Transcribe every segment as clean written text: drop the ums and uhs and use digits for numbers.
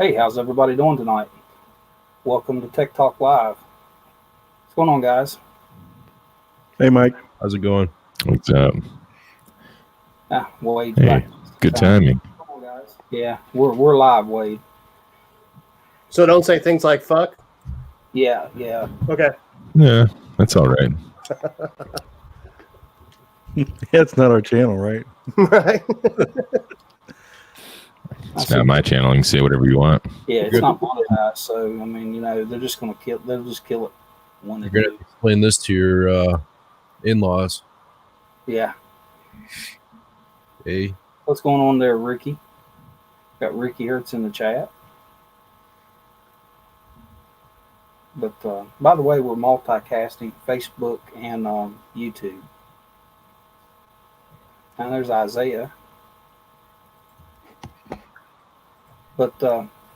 Hey, how's everybody doing tonight? Welcome to Tech Talk Live. What's going on, guys? Hey, Mike. How's it going? What's up? Wade's Hey, back. good timing. Come on, guys. Yeah, we're live, Wade. So don't say things like fuck. Yeah. Okay. Yeah, that's all right. It's not our channel, right? Right. It's not my channel. You can say whatever you want. Yeah, it's not monetized, so I mean, they're just gonna kill. They'll just kill it when they You're going to explain this to your in-laws. Yeah. Hey. What's going on there, Ricky? Got Ricky Hertz in the chat. But by the way, we're multicasting Facebook and YouTube. And there's Isaiah. But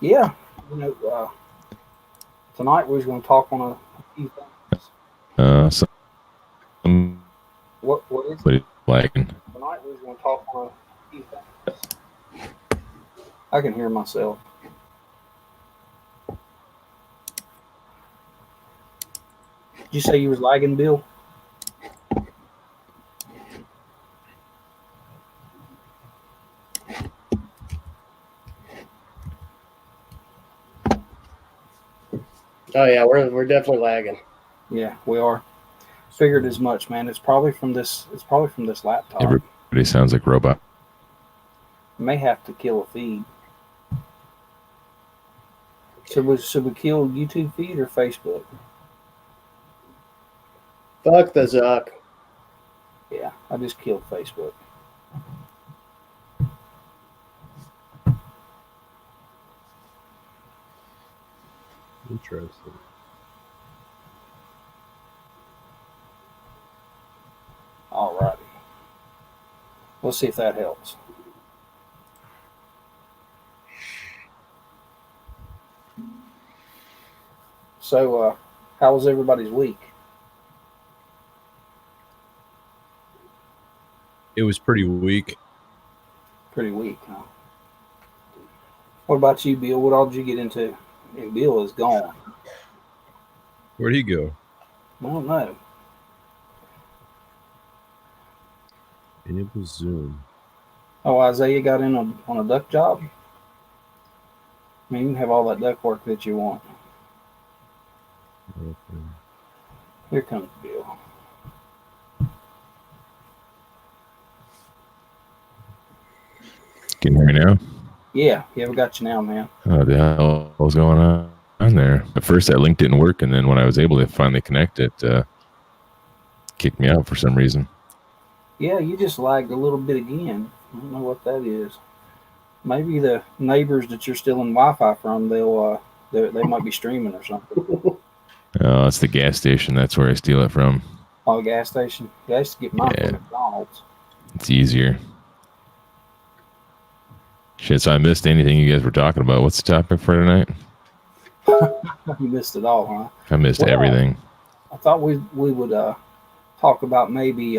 yeah, tonight we're going to talk on a few things. What is it? Lagging. Tonight we're going to talk on a few things. I can hear myself. Did you say you was lagging, Bill? Oh yeah, we're definitely lagging. Yeah, we are. Figured as much, man. It's probably from this. It's probably from this laptop. Everybody sounds like robot. May have to kill a feed. Should we kill YouTube feed or Facebook? Fuck the Zuck. Yeah, I just killed Facebook. Interesting. Alrighty. Let's see if that helps. So, how was everybody's week? It was pretty weak. Pretty weak, huh? What about you, Bill? What all did you get into? And Bill is gone. Where'd he go? I don't know. Enable Zoom. Oh, Isaiah got in on a duck job? I mean, you can have all that duck work that you want. Okay. Here comes Bill. Can you hear me now? Yeah, we got you now, man. Oh, the hell was going on there? At first, that link didn't work, and then when I was able to finally connect it, kicked me out for some reason. Yeah, you just lagged a little bit again. I don't know what that is. Maybe the neighbors that you're stealing Wi-Fi from, they might be streaming or something. Oh, it's the gas station. That's where I steal it from. Oh, gas station. Yeah, I used to get mine from McDonald's. It's easier. Shit, so I missed anything you guys were talking about. What's the topic for tonight? You missed it all, huh? I missed everything. I thought we would talk about maybe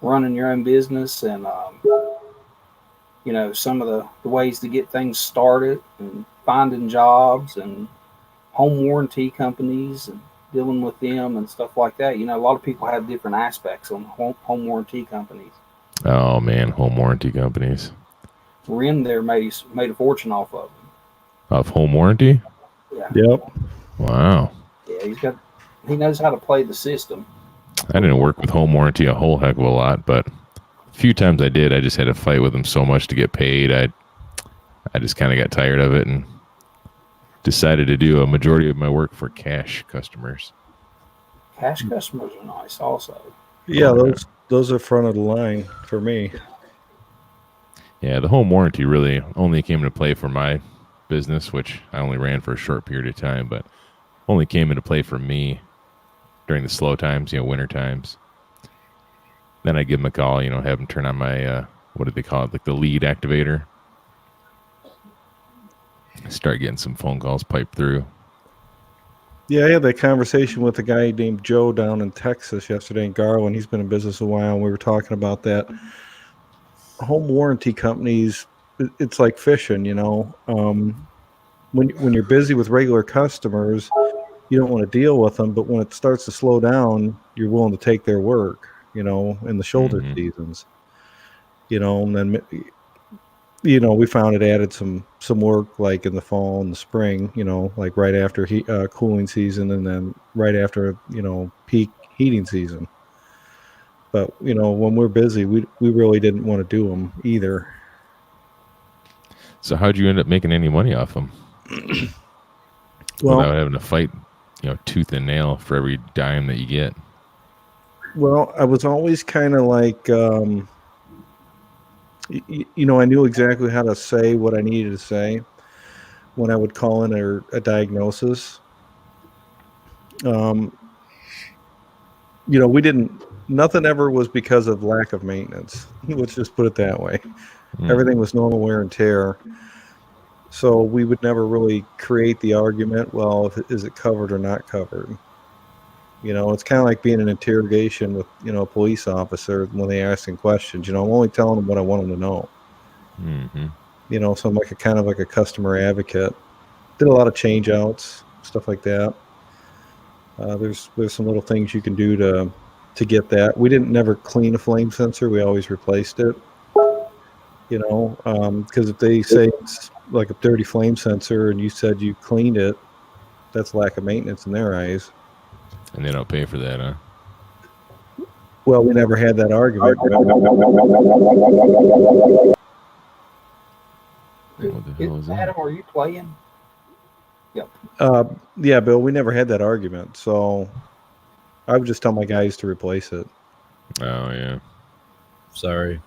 running your own business and some of the ways to get things started and finding jobs and home warranty companies and dealing with them and stuff like that. A lot of people have different aspects on home warranty companies. Oh man, home warranty companies. Ren there made a fortune off of them. Of home warranty? Yeah. Yep. Wow. Yeah, he knows how to play the system. I didn't work with home warranty a whole heck of a lot, but a few times I did. I just had to fight with them so much to get paid. I just kind of got tired of it and decided to do a majority of my work for cash customers. Cash customers are nice also. Yeah, those are front of the line for me. Yeah, the home warranty really only came into play for my business, which I only ran for a short period of time, but only came into play for me during the slow times, winter times. Then I give them a call, have them turn on my, what do they call it, like the lead activator. Start getting some phone calls piped through. Yeah, I had that conversation with a guy named Joe down in Texas yesterday in Garland. He's been in business a while, and we were talking about that. Home warranty companies, it's like fishing, when you're busy with regular customers, you don't want to deal with them. But when it starts to slow down, you're willing to take their work, in the shoulder seasons, and then, we found it added some work like in the fall and the spring, like right after cooling season and then right after, peak heating season. But, when we're busy, we really didn't want to do them either. So how'd you end up making any money off them? Well, without having to fight, tooth and nail for every dime that you get. Well, I was always kind of like, I knew exactly how to say what I needed to say when I would call in a diagnosis. Nothing ever was because of lack of maintenance. Let's just put it that way. Everything was normal wear and tear. So we would never really create the argument, well, is it covered or not covered? It's kind of like being in an interrogation with, a police officer when they asking questions. I'm only telling them what I want them to know. Mm-hmm. So I'm kind of like a customer advocate. Did a lot of change outs, stuff like that. There's some little things you can do to get that. We didn't never clean a flame sensor. We always replaced it. Because if they say it's like a dirty flame sensor and you said you cleaned it, that's lack of maintenance in their eyes. And they don't pay for that, huh? Well, we never had that argument. What the hell is that? Adam, are you playing? Yep. Yeah, Bill, we never had that argument. So I would just tell my guys to replace it. Oh, yeah. Sorry.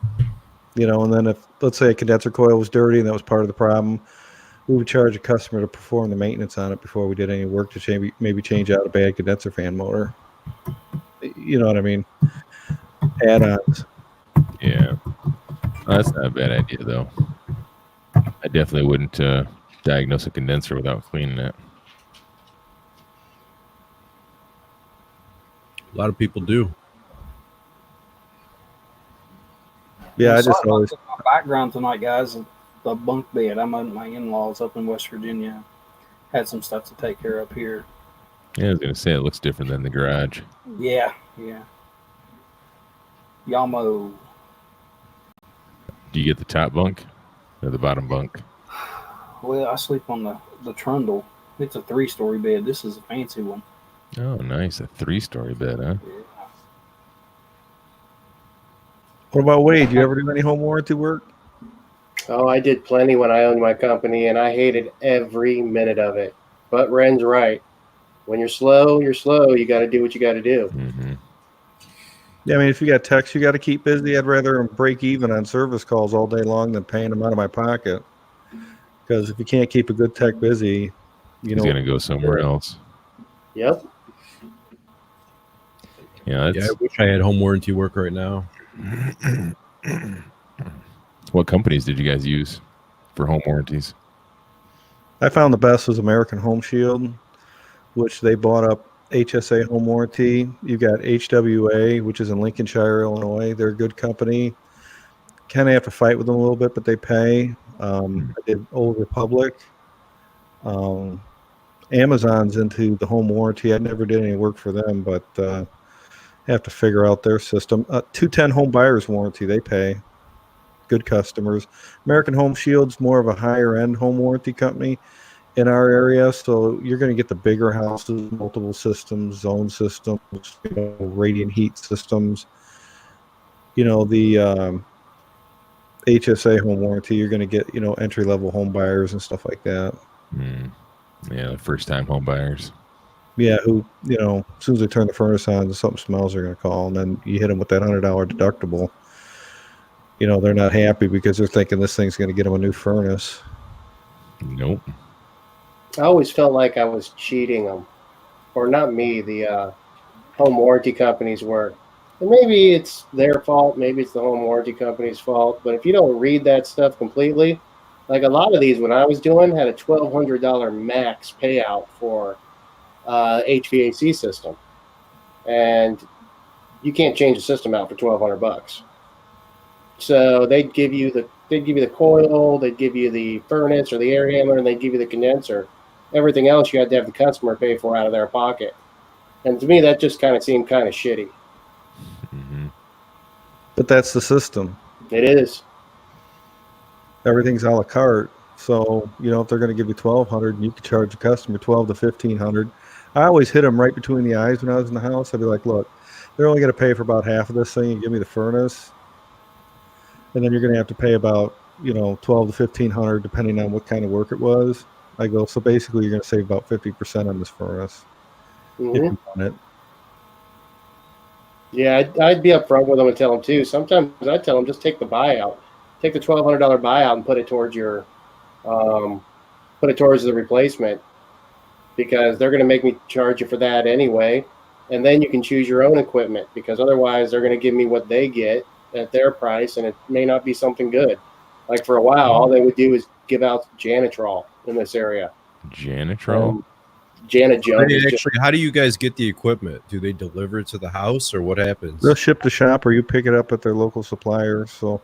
And then if, let's say, a condenser coil was dirty and that was part of the problem, we would charge a customer to perform the maintenance on it before we did any work to maybe change out a bad condenser fan motor. You know what I mean? Add-ons. Yeah. That's not a bad idea, though. I definitely wouldn't diagnose a condenser without cleaning it. A lot of people do. Yeah, I just Sorry always. about my background tonight, guys. The bunk bed. I'm at my in-laws up in West Virginia. Had some stuff to take care of here. Yeah, I was going to say it looks different than the garage. Yeah. Yamo. Do you get the top bunk or the bottom bunk? Well, I sleep on the trundle. It's a 3-story bed. This is a fancy one. Oh, nice. A 3-story bed, huh? Yeah. What about Wade? You ever do any home warranty work? Oh, I did plenty when I owned my company, and I hated every minute of it. But Ren's right. When you're slow, you're slow. You got to do what you got to do. Mm-hmm. Yeah, I mean, if you got techs you got to keep busy, I'd rather break even on service calls all day long than paying them out of my pocket. Because if you can't keep a good tech busy, He's going to go somewhere else. Yep. Yeah, I wish I had home warranty work right now. What companies did you guys use for home warranties? I found the best was American Home Shield, which they bought up HSA Home Warranty. You got HWA, which is in Lincolnshire, Illinois. They're a good company. Kind of have to fight with them a little bit, but they pay. I did Old Republic. Amazon's into the home warranty. I never did any work for them, but have to figure out their system. 210 Home Buyers Warranty, they pay. Good customers. American Home Shield's more of a higher end home warranty company in our area, so you're going to get the bigger houses, multiple systems, zone systems, radiant heat systems. The HSA home warranty, you're going to get entry level home buyers and stuff like that. Yeah, the first time home buyers. Yeah, who as soon as they turn the furnace on, something smells, they're going to call, and then you hit them with that $100 deductible. They're not happy because they're thinking this thing's going to get them a new furnace. Nope. I always felt like I was cheating them. Or not me, the home warranty companies were. And maybe it's their fault, maybe it's the home warranty company's fault, but if you don't read that stuff completely, like a lot of these when I was doing had a $1,200 max payout for HVAC system. And you can't change the system out for $1,200. So they'd give you the coil, they'd give you the furnace or the air handler, and they'd give you the condenser. Everything else you had to have the customer pay for out of their pocket. And to me, that just kind of seemed kind of shitty. Mm-hmm. But that's the system. It is. Everything's a la carte. So, if they're going to give you $1,200 and you can charge the customer $1,200 to $1,500, I always hit them right between the eyes when I was in the house. I'd be like, look, they're only going to pay for about half of this thing. You give me the furnace, and then you're going to have to pay about, $1,200 to $1,500 depending on what kind of work it was. I go, so basically you're going to save about 50% on this furnace if you want it. Yeah, I'd be upfront with them and tell them too. Sometimes I'd tell them just take the buyout, take the $1,200 buyout and put it towards the replacement, because they're going to make me charge you for that anyway, and then you can choose your own equipment, because otherwise they're going to give me what they get at their price, and it may not be something good. Like for a while, all they would do is give out Janitrol in this area. Janitrol? How do you guys get the equipment? Do they deliver it to the house, or what happens? They'll ship to shop, or you pick it up at their local supplier. So,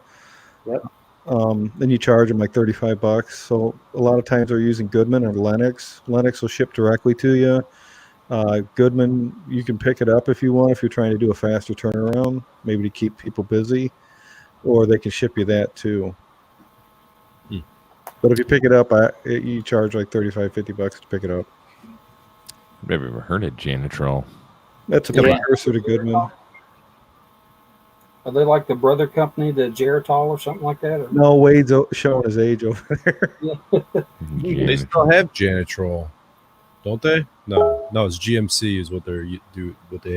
yep. Then you charge them like $35. So a lot of times they're using Goodman or Lennox. Lennox will ship directly to you. Goodman, you can pick it up if you want, if you're trying to do a faster turnaround, maybe to keep people busy, or they can ship you that too. But if you pick it up, you charge like $35-$50 to pick it up. I've never even heard of Janitrol. That's a precursor to Goodman. Are they like the brother company, the Geritol or something like that? Or? No, Wade's showing his age over there. They still have Janitrol, don't they? No, it's GMC is what they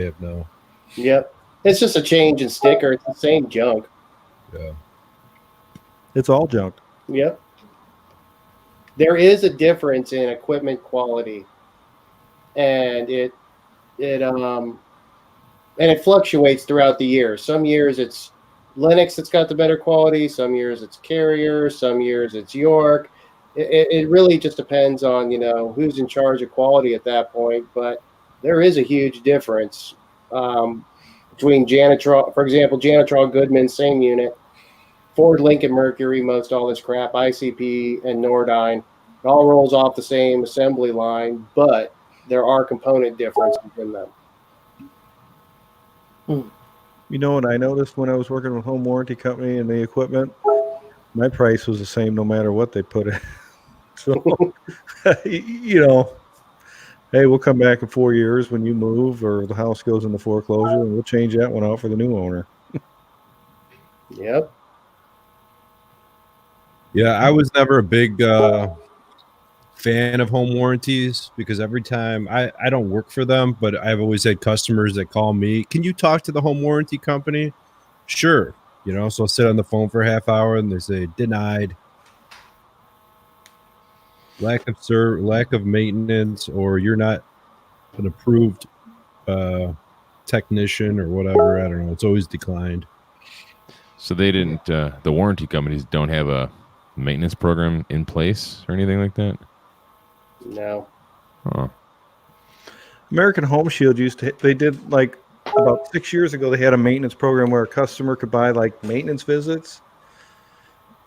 have now. Yep, it's just a change in sticker. It's the same junk. Yeah, it's all junk. Yep. There is a difference in equipment quality, and it fluctuates throughout the year. Some years it's Lennox that's got the better quality. Some years it's Carrier. Some years it's York. It really just depends on who's in charge of quality at that point. But there is a huge difference between Janitrol, for example, Janitrol, Goodman, same unit. Ford, Lincoln, Mercury, most all this crap, ICP, and Nordyne. It all rolls off the same assembly line, but there are component differences in them. You know what I noticed when I was working with home warranty company and the equipment? My price was the same no matter what they put in. So, hey, we'll come back in 4 years when you move or the house goes into foreclosure, and we'll change that one out for the new owner. Yep. Yeah, I was never a big fan of home warranties, because every time I don't work for them, but I've always had customers that call me, can you talk to the home warranty company? Sure. So I'll sit on the phone for a half hour and they say denied, lack of maintenance, or you're not an approved technician or whatever. I don't know. It's always declined. So they didn't, the warranty companies don't have a maintenance program in place or anything like that? No. Huh. American Home Shield they did like about 6 years ago, they had a maintenance program where a customer could buy like maintenance visits,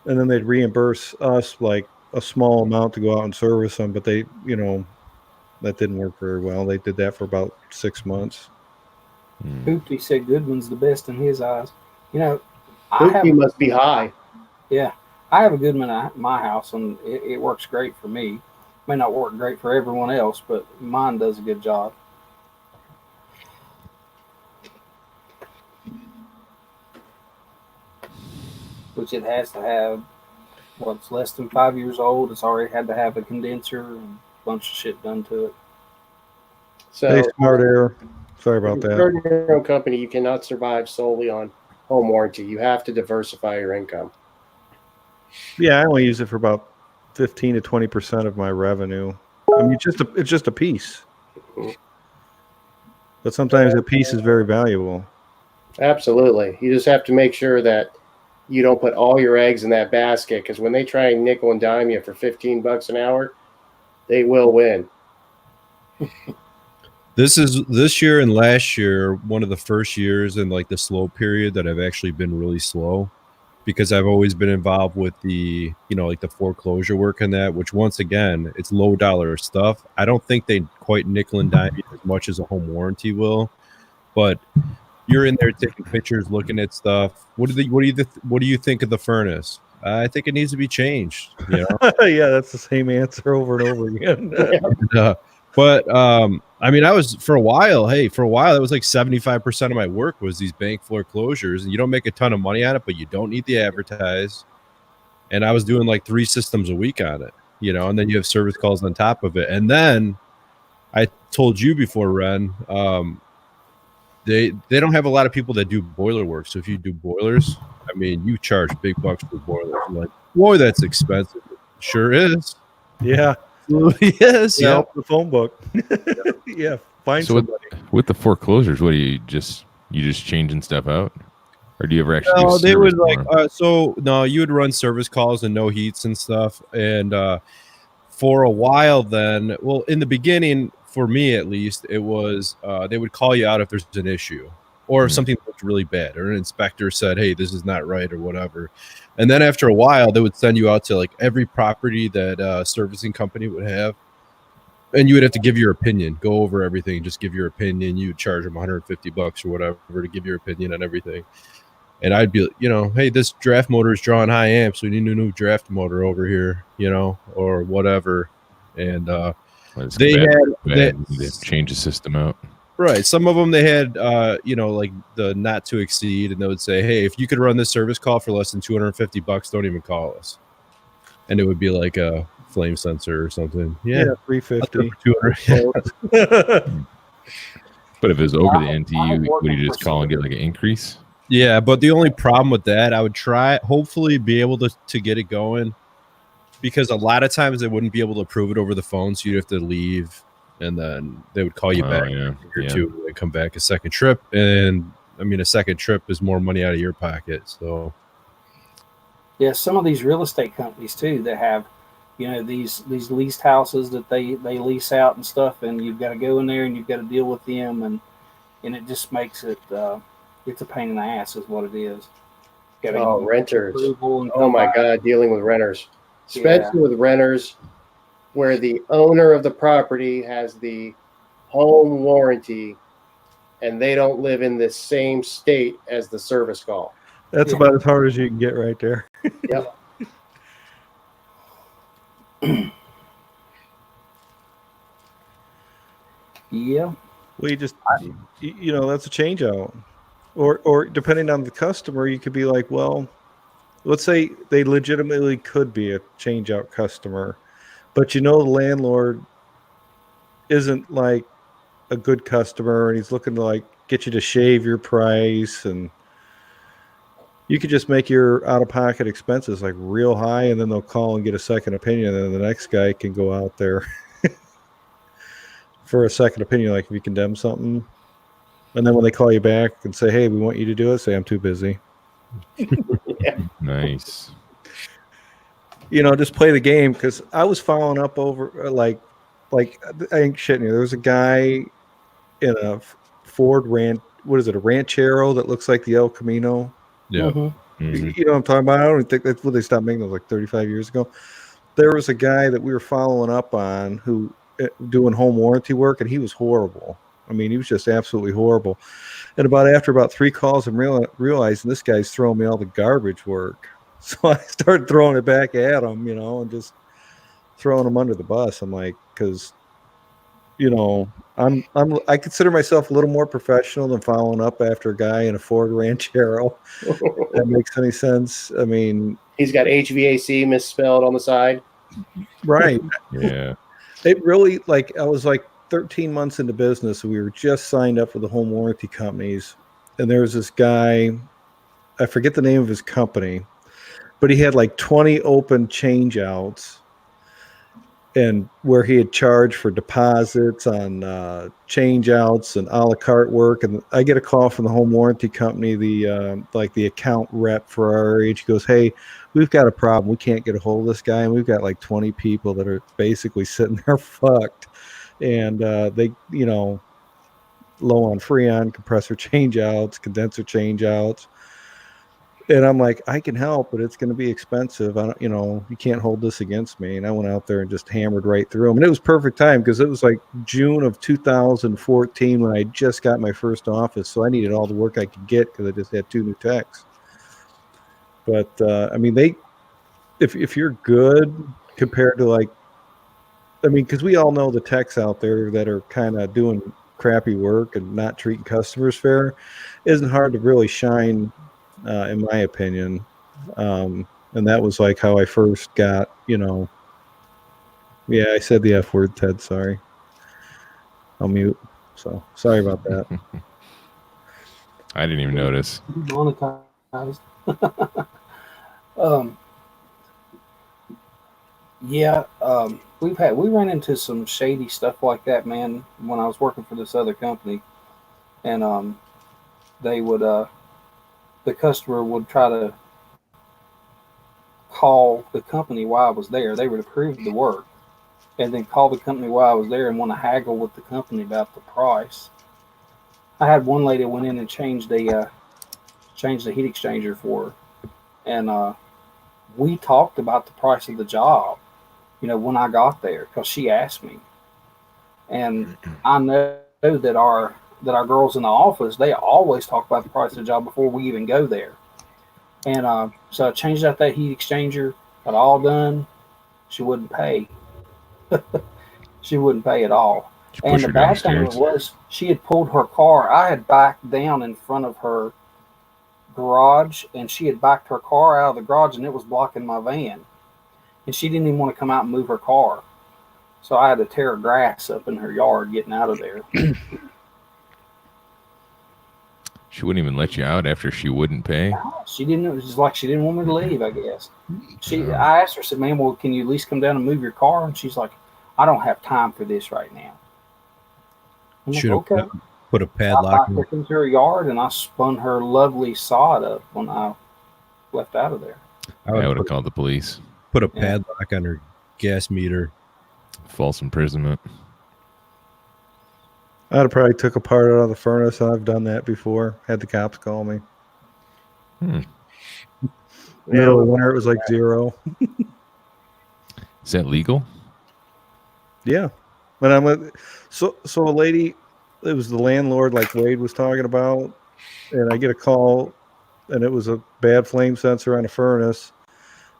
and then they'd reimburse us like a small amount to go out and service them. But they, that didn't work very well. They did that for about 6 months. Hoopty said Goodman's the best in his eyes. Hoopty must be high. Yeah. I have a Goodman at my house, and it works great for me. May not work great for everyone else, but mine does a good job. Which it has to have, it's less than 5 years old. It's already had to have a condenser and a bunch of shit done to it. So, hey, Smart Air. Sorry about that. If you're your own company, you cannot survive solely on home warranty. You have to diversify your income. Yeah, I only use it for about 15 to 20% of my revenue. I mean, it's just a piece. But sometimes a piece is very valuable. Absolutely. You just have to make sure that you don't put all your eggs in that basket, because when they try and nickel and dime you for $15 an hour, they will win. This year and last year, one of the first years in like the slow period that I've actually been really slow. because I've always been involved with the, like the foreclosure work and that, which once again, it's low dollar stuff. I don't think they quite nickel and dime you as much as a home warranty will, but you're in there taking pictures, looking at stuff. What do you think of the furnace? I think it needs to be changed. Yeah, that's the same answer over and over again. But I mean, I was for a while. That was like 75% of my work was these bank foreclosures, and you don't make a ton of money on it, but you don't need the advertise. And I was doing like 3 systems a week on it, and then you have service calls on top of it. And then I told you before, Ren, they don't have a lot of people that do boiler work. So if you do boilers, I mean, you charge big bucks for boilers. I'm like, boy, that's expensive. Sure is. Yeah. Yes. Yeah. The phone book. Yeah. Find so somebody. With the foreclosures, what do you just changing stuff out, or do you ever actually? No, do they would service like. No, you would run service calls and no heats and stuff. And for a while, then, well, in the beginning, for me at least, it was they would call you out if there's an issue or if something looked really bad, or an inspector said, "Hey, this is not right," or whatever. And then after a while, they would send you out to like every property that a servicing company would have, and you would have to give your opinion, go over everything, just give your opinion. You would charge them $150 or whatever to give your opinion on everything. And I'd be, hey, this draft motor is drawing high amps. We need a new draft motor over here, or whatever. And they change the system out. Right. Some of them they had, like the not to exceed, and they would say, hey, if you could run this service call for less than $250, don't even call us. And it would be like a flame sensor or something. Yeah, $350. $200. But if it was over the NTU, would you just call and get like an increase? Yeah, but the only problem with that, I would hopefully be able to get it going, because a lot of times they wouldn't be able to approve it over the phone, so you'd have to leave, and then they would call you back or two and come back a second trip. And I mean, a second trip is more money out of your pocket. So yeah, some of these real estate companies too that have, these leased houses that they lease out and stuff, and you've got to go in there and you've got to deal with them, and it just makes it it's a pain in the ass is what it is. Renters. Oh my God, dealing with renters. Especially with renters where the owner of the property has the home warranty and they don't live in the same state as the service call. That's about as hard as you can get right there. Yep. Yeah. Well, that's a change out. Or depending on the customer, you could be like, well, let's say they legitimately could be a change out customer, but the landlord isn't like a good customer and he's looking to like get you to shave your price, and you could just make your out-of-pocket expenses like real high, and then they'll call and get a second opinion, and then the next guy can go out there for a second opinion, like if you condemn something. And then when they call you back and say, hey, we want you to do it, say, I'm too busy. Nice. Just play the game, because I was following up over like I ain't shitting you. There was a guy in a Ford a Ranchero that looks like the El Camino. Yeah. Mm-hmm. You know what I'm talking about? I don't think that's what they stopped making those like 35 years ago. There was a guy that we were following up on who doing home warranty work, and he was horrible. I mean, he was just absolutely horrible. And after about 3 calls, I'm realizing this guy's throwing me all the garbage work. So I started throwing it back at him, and just throwing him under the bus. I'm like, because, I consider myself a little more professional than following up after a guy in a Ford Ranchero. If that makes any sense. I mean, he's got HVAC misspelled on the side. Right. Yeah. It really, I was 13 months into business. We were just signed up for the home warranty companies, and there was this guy, I forget the name of his company, but he had 20 open change outs, and where he had charged for deposits on change outs and a la carte work. And I get a call from the home warranty company, the account rep for our area. He goes, hey, we've got a problem. We can't get a hold of this guy, and we've got 20 people that are basically sitting there fucked. And they, low on freon, compressor change outs, condenser change outs. And I'm like, I can help, but it's going to be expensive. I don't, you can't hold this against me. And I went out there and just hammered right through them. And it was perfect time because it was like June of 2014 when I just got my first office. So I needed all the work I could get because I just had 2 new techs. But I mean, if you're good compared to because we all know the techs out there that are kind of doing crappy work and not treating customers fair, isn't hard to really shine. In my opinion. And that was like how I first got, yeah, I said the F word, Ted, sorry. I'll mute. So sorry about that. I didn't even notice. Monetized. Yeah, we ran into some shady stuff like that, man, when I was working for this other company. And they would the customer would try to call the company while I was there. They would approve the work and then call the company while I was there and want to haggle with the company about the price. I had one lady went in and changed the heat exchanger for her, and we talked about the price of the job, when I got there, because she asked me. And I know that our girls in the office, they always talk about the price of the job before we even go there. And so I changed out that heat exchanger, got all done. She wouldn't pay. She wouldn't pay at all. And the bad thing was she had pulled her car. I had backed down in front of her garage, and she had backed her car out of the garage, and it was blocking my van. And she didn't even want to come out and move her car. So I had to tear grass up in her yard getting out of there. She wouldn't even let you out after she wouldn't pay? No, she didn't. It was just like she didn't want me to leave, I guess. I asked her, I said, "Ma'am, well, can you at least come down and move your car?" And she's like, "I don't have time for this right now." Should have put a padlock I backed into her yard, and I spun her lovely sod up when I left out of there. I would have called the police. Put a padlock on her gas meter. False imprisonment. I'd have probably took a part out of the furnace. I've done that before. Had the cops call me. Middle of winter, it was like 0. Is that legal? Yeah. But so a lady, it was the landlord like Wade was talking about, and I get a call, and it was a bad flame sensor on a furnace.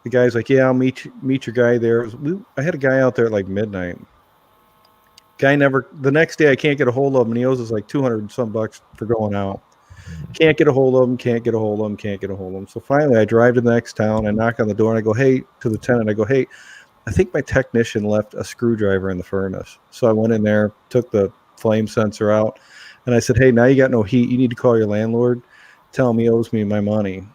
The guy's like, "Yeah, I'll meet your guy there." I had a guy out there at like midnight. Guy the next day I can't get a hold of him, and he owes us like $200 and some bucks for going out. Can't get a hold of him, can't get a hold of him. So finally I drive to the next town, I knock on the door, and I go, "Hey," to the tenant, I go, "Hey, I think my technician left a screwdriver in the furnace." So I went in there, took the flame sensor out, and I said, "Hey, now you got no heat. You need to call your landlord, tell him he owes me my money."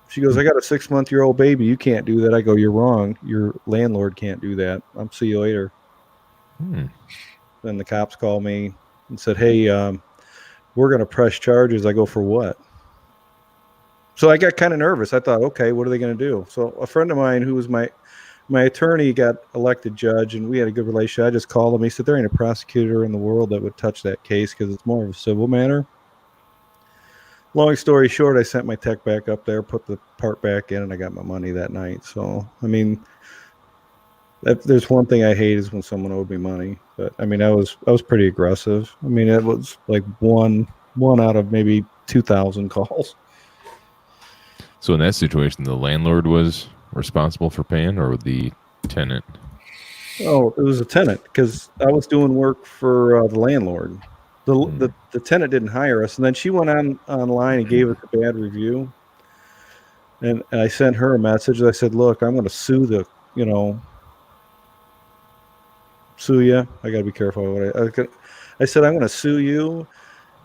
She goes, "I got a 6-month-old baby. You can't do that." I go, "You're wrong. Your landlord can't do that. I'll see you later." Then the cops called me and said, "Hey, we're going to press charges." I go, "For what?" So I got kind of nervous. I thought, okay, what are they going to do? So a friend of mine who was my attorney got elected judge, and we had a good relationship. I just called him. He said, "There ain't a prosecutor in the world that would touch that case because it's more of a civil matter." Long story short, I sent my tech back up there, put the part back in, and I got my money that night. So, I mean, there's one thing I hate is when someone owed me money. But I mean, I was pretty aggressive. I mean, it was like one out of maybe 2,000 calls. So in that situation, the landlord was responsible for paying, or the tenant? Oh, it was a tenant because I was doing work for the landlord. The tenant didn't hire us, and then she went online and gave us a bad review. And I sent her a message. I said, "Look, I'm going to sue sue you." I got to be careful. I said, "I'm going to sue you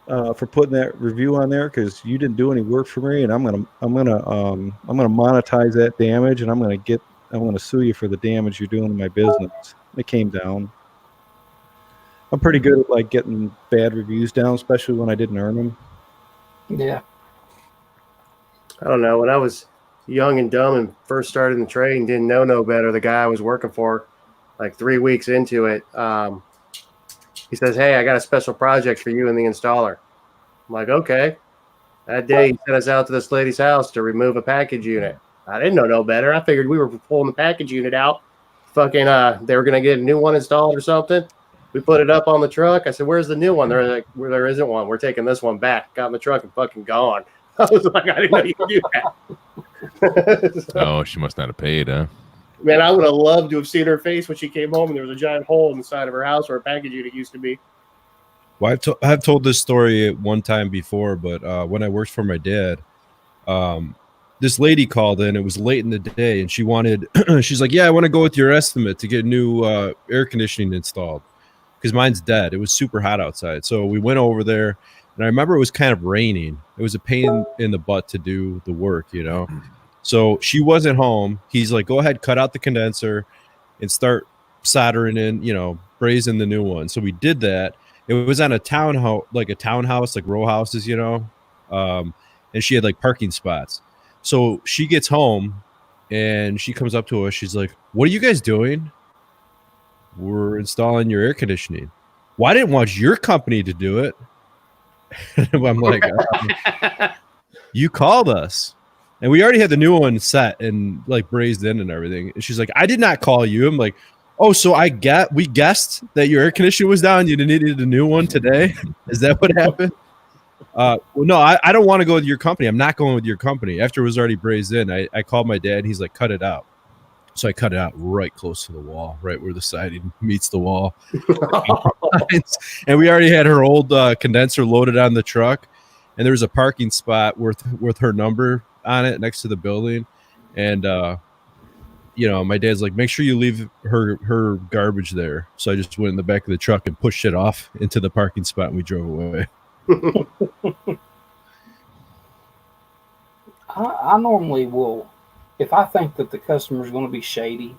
for putting that review on there because you didn't do any work for me, and I'm going to monetize that damage, and I'm going to sue you for the damage you're doing to my business." It came down. I'm pretty good at like getting bad reviews down, especially when I didn't earn them. Yeah. I don't know. When I was young and dumb and first started in the trade and didn't know no better, the guy I was working for, like 3 weeks into it, he says, "Hey, I got a special project for you and the installer." I'm like, "Okay." That day, he sent us out to this lady's house to remove a package unit. I didn't know no better. I figured we were pulling the package unit out. Fucking, they were going to get a new one installed or something. We put it up on the truck. I said, "Where's the new one?" They're like, "Well, there isn't one. We're taking this one back." Got in the truck and fucking gone. I was like, I didn't know you could do that. Oh, she must not have paid, huh? Man, I would have loved to have seen her face when she came home and there was a giant hole in the side of her house where a package unit used to be. Well, I've told this story one time before, but when I worked for my dad, this lady called in. It was late in the day, and she wanted. She's like, "Yeah, I want to go with your estimate to get new air conditioning installed because mine's dead. It was super hot outside." So we went over there, and I remember it was kind of raining. It was a pain in the butt to do the work, you know. So she wasn't home. He's like, "Go ahead, cut out the condenser, and start soldering in, you know, brazing the new one." So we did that. It was on a townhouse, like row houses, you know, and she had like parking spots. So she gets home and she comes up to us. She's like, "What are you guys doing?" "We're installing your air conditioning." "Well, I didn't want your company to do it." I'm like, "You called us. And we already had the new one set and like brazed in and everything." And she's like, "I did not call you." I'm like, "Oh, so we guessed that your air conditioner was down. You needed a new one today. Is that what happened?" Well, no, I don't want to go with your company. I'm not going with your company. After it was already brazed in, I called my dad. He's like, "Cut it out." So I cut it out right close to the wall, right where the siding meets the wall. And we already had her old condenser loaded on the truck. And there was a parking spot with her number on it next to the building. And, you know, my dad's like, "Make sure you leave her garbage there." So I just went in the back of the truck and pushed it off into the parking spot, and we drove away. I normally will, if I think that the customer is going to be shady.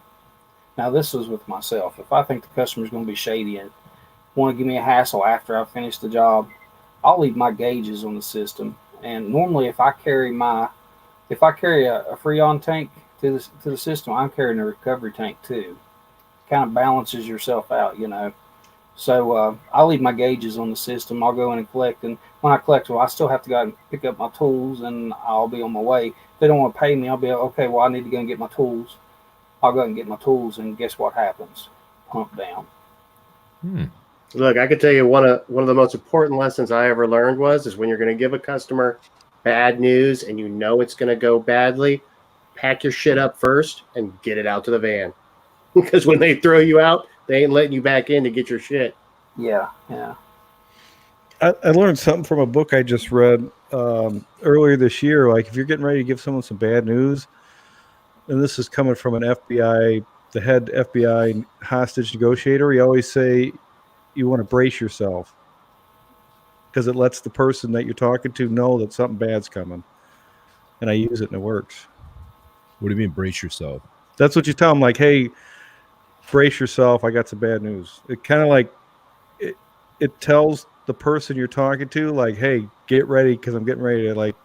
Now, this is with myself. If I think the customer is going to be shady and want to give me a hassle after I finish the job, I'll leave my gauges on the system. And normally, if I carry a Freon tank to the system, I'm carrying a recovery tank too. Kind of balances yourself out, you know. So I'll leave my gauges on the system. I'll go in and collect, and when I collect, well, I still have to go out and pick up my tools, and I'll be on my way. If they don't want to pay me, I'll be okay. Well, I need to go and get my tools. I'll go and get my tools, and guess what happens? Pump down. Look, I could tell you one of the most important lessons I ever learned is when you're going to give a customer bad news and you know it's going to go badly, pack your shit up first and get it out to the van. Because when they throw you out, they ain't letting you back in to get your shit. Yeah. I learned something from a book I just read earlier this year. Like, if you're getting ready to give someone some bad news, and this is coming from the head FBI hostage negotiator, he always say you want to brace yourself, because it lets the person that you're talking to know that something bad's coming. And I use it and it works. What do you mean, brace yourself? That's what you tell them, like, "Hey, brace yourself. I got some bad news." It kind of like it tells the person you're talking to, like, "Hey, get ready, because I'm getting ready to like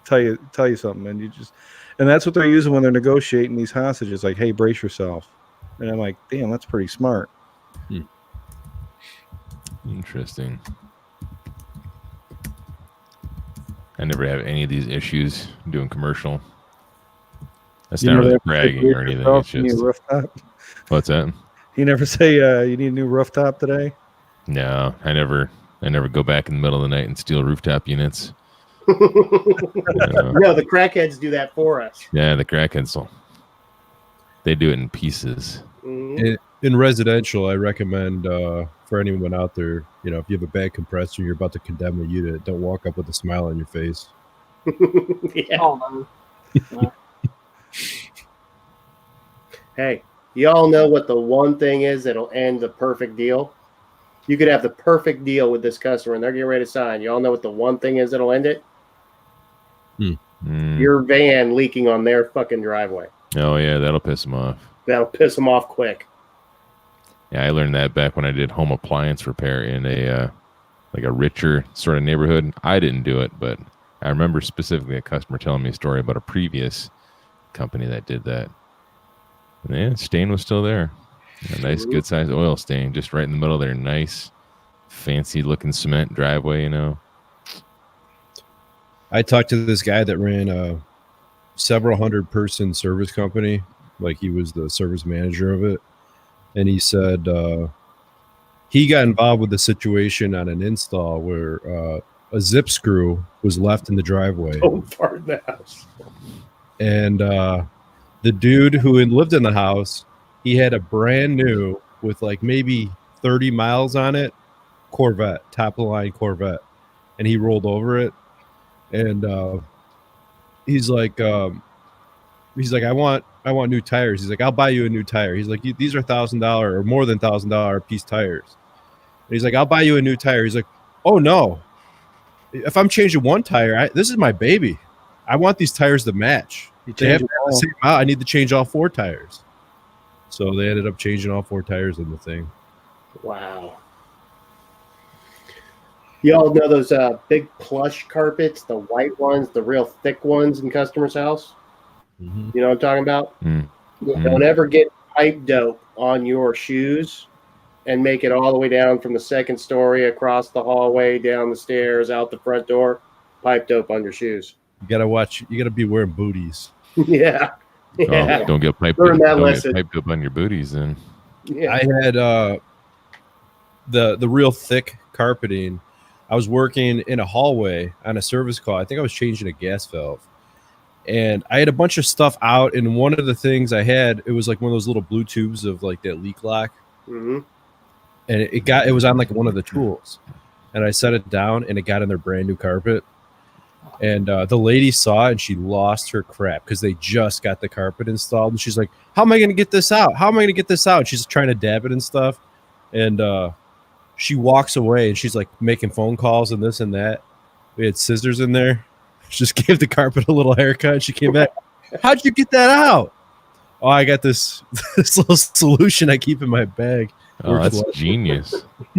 tell you something." And that's what they're using when they're negotiating these hostages, like, "Hey, brace yourself." And I'm like, damn, that's pretty smart. Interesting. I never have any of these issues doing commercial. That's not really bragging or anything. It's just rooftop. What's that? You never say you need a new rooftop today? No, I never go back in the middle of the night and steal rooftop units. No, the crackheads do that for us. Yeah, the crackheads they do it in pieces. In residential, I recommend for anyone out there, you know, if you have a bad compressor, you're about to condemn a unit, don't walk up with a smile on your face. Yeah. Oh, no. Hey, you all know what the one thing is that'll end the perfect deal? You could have the perfect deal with this customer and they're getting ready to sign. You all know what the one thing is that'll end it? Your van leaking on their fucking driveway. Oh, yeah, that'll piss them off. That'll piss them off quick. Yeah, I learned that back when I did home appliance repair in a richer sort of neighborhood. I didn't do it, but I remember specifically a customer telling me a story about a previous company that did that. And yeah, stain was still there. A nice, good-sized oil stain just right in the middle of their nice, fancy-looking cement driveway, you know. I talked to this guy that ran a several hundred person service company. Like he was the service manager of it. And he said he got involved with the situation on an install where a zip screw was left in the driveway. Oh, fart in the house. And the dude who had lived in the house, he had a brand new with like maybe 30 miles on it Corvette, top of the line Corvette. And he rolled over it. And he's like, I want new tires. He's like, I'll buy you a new tire. He's like, these are $1,000 or more than $1,000 piece tires. And he's like, I'll buy you a new tire. He's like, oh no, if I'm changing one tire, this is my baby. I want these tires to match. They have to have the same amount. I need to change all 4 tires. So they ended up changing all 4 tires in the thing. Wow. Y'all know those big plush carpets, the white ones, the real thick ones in customers' house? Mm-hmm. You know what I'm talking about? Mm-hmm. Don't ever get pipe dope on your shoes and make it all the way down from the second story, across the hallway, down the stairs, out the front door. Pipe dope on your shoes. You gotta watch. You gotta be wearing booties. Yeah. Oh, don't get piped Learn that up lesson. on your booties then. Yeah. I had the real thick carpeting. I was working in a hallway on a service call. I think I was changing a gas valve, and I had a bunch of stuff out. And one of the things I had, it was like one of those little blue tubes of like that leak lock, Mm-hmm. and it was on like one of the tools, and I set it down, and it got in their brand new carpet. And the lady saw it, and she lost her crap because they just got the carpet installed. And she's like, how am I going to get this out? How am I going to get this out? And she's trying to dab it and stuff. And she walks away, and she's like making phone calls and this and that. We had scissors in there. She just gave the carpet a little haircut. And she came back. How'd you get that out? Oh, I got this little solution I keep in my bag. Oh, that's genius.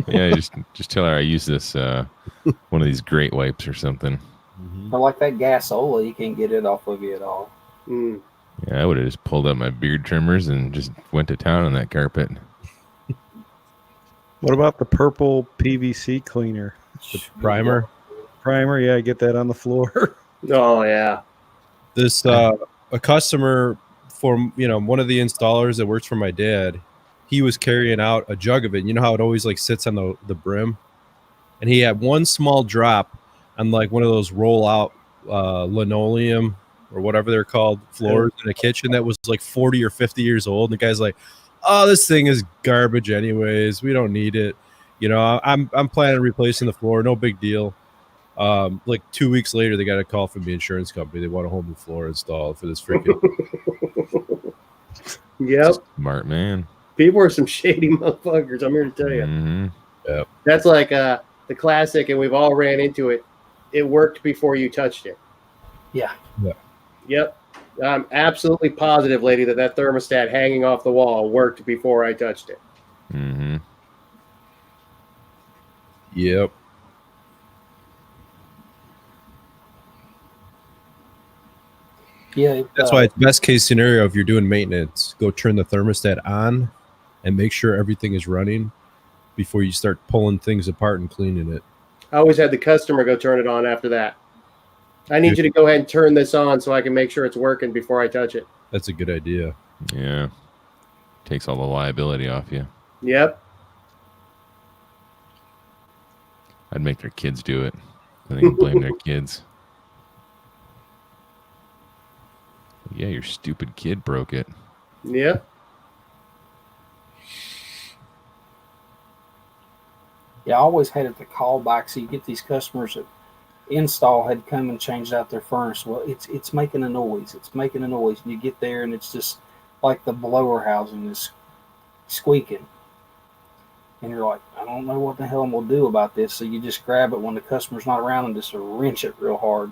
Yeah, just tell her I use this one of these great wipes or something. I like that gasola. You can't get it off of you at all. Mm. Yeah, I would have just pulled up my beard trimmers and just went to town on that carpet. What about the purple PVC cleaner? The primer. Primer, yeah, get that on the floor. Oh, yeah. This a customer for one of the installers that works for my dad, he was carrying out a jug of it. You know how it always like sits on the brim? And he had one small drop on like one of those roll out linoleum or whatever they're called floors in a kitchen that was like 40 or 50 years old. And the guy's like, oh, this thing is garbage anyways. We don't need it. I'm planning on replacing the floor. No big deal. Like 2 weeks later, they got a call from the insurance company. They want a whole new floor installed for this freaking. Yep. Smart man. People are some shady motherfuckers. I'm here to tell you. Mm-hmm. Yep. That's like the classic, and we've all ran into it. It worked before you touched it. Yeah. Yep. I'm absolutely positive, lady, that thermostat hanging off the wall worked before I touched it. Mm-hmm. Yep. Yeah. That's why it's best case scenario if you're doing maintenance, go turn the thermostat on and make sure everything is running before you start pulling things apart and cleaning it. I always had the customer go turn it on after that. I need you to go ahead and turn this on so I can make sure it's working before I touch it. That's a good idea. Yeah. Takes all the liability off you. Yep. I'd make their kids do it. I think blame their kids. Yeah, your stupid kid broke it. Yep. Yeah, I always hated the callback. So you get these customers that install had come and changed out their furnace. Well, it's making a noise. It's making a noise. And you get there and it's just like the blower housing is squeaking. And you're like, I don't know what the hell I'm going to do about this. So you just grab it when the customer's not around and just wrench it real hard.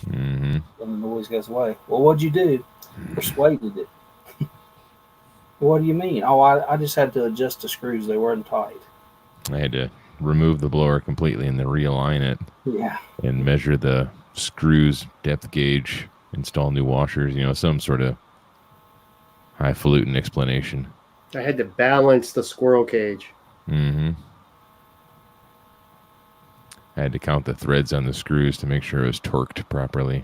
Mm-hmm. And the noise goes away. Well, what'd you do? Persuaded it. What do you mean? Oh, I just had to adjust the screws. They weren't tight. I had to remove the blower completely and then realign it. Yeah. And measure the screws, depth gauge, install new washers, some sort of highfalutin explanation. I had to balance the squirrel cage. Mm-hmm. I had to count the threads on the screws to make sure it was torqued properly.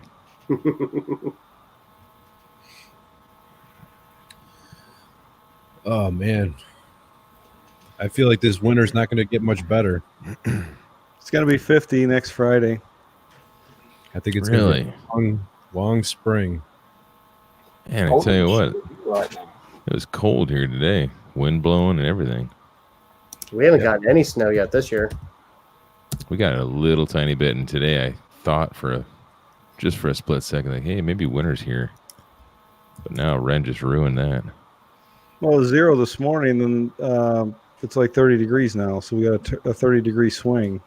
Oh man, I feel like this winter's not going to get much better. It's going to be 50 next Friday. I think it's Really? going to be a long spring. And I tell you what, right now. it was cold here today, wind blowing and everything. We haven't gotten any snow yet this year. We got a little tiny bit, and today I thought just for a split second, like, hey, maybe winter's here. But now Ren just ruined that. Well, it was 0 this morning, and it's like 30 degrees now, so we got a 30-degree swing.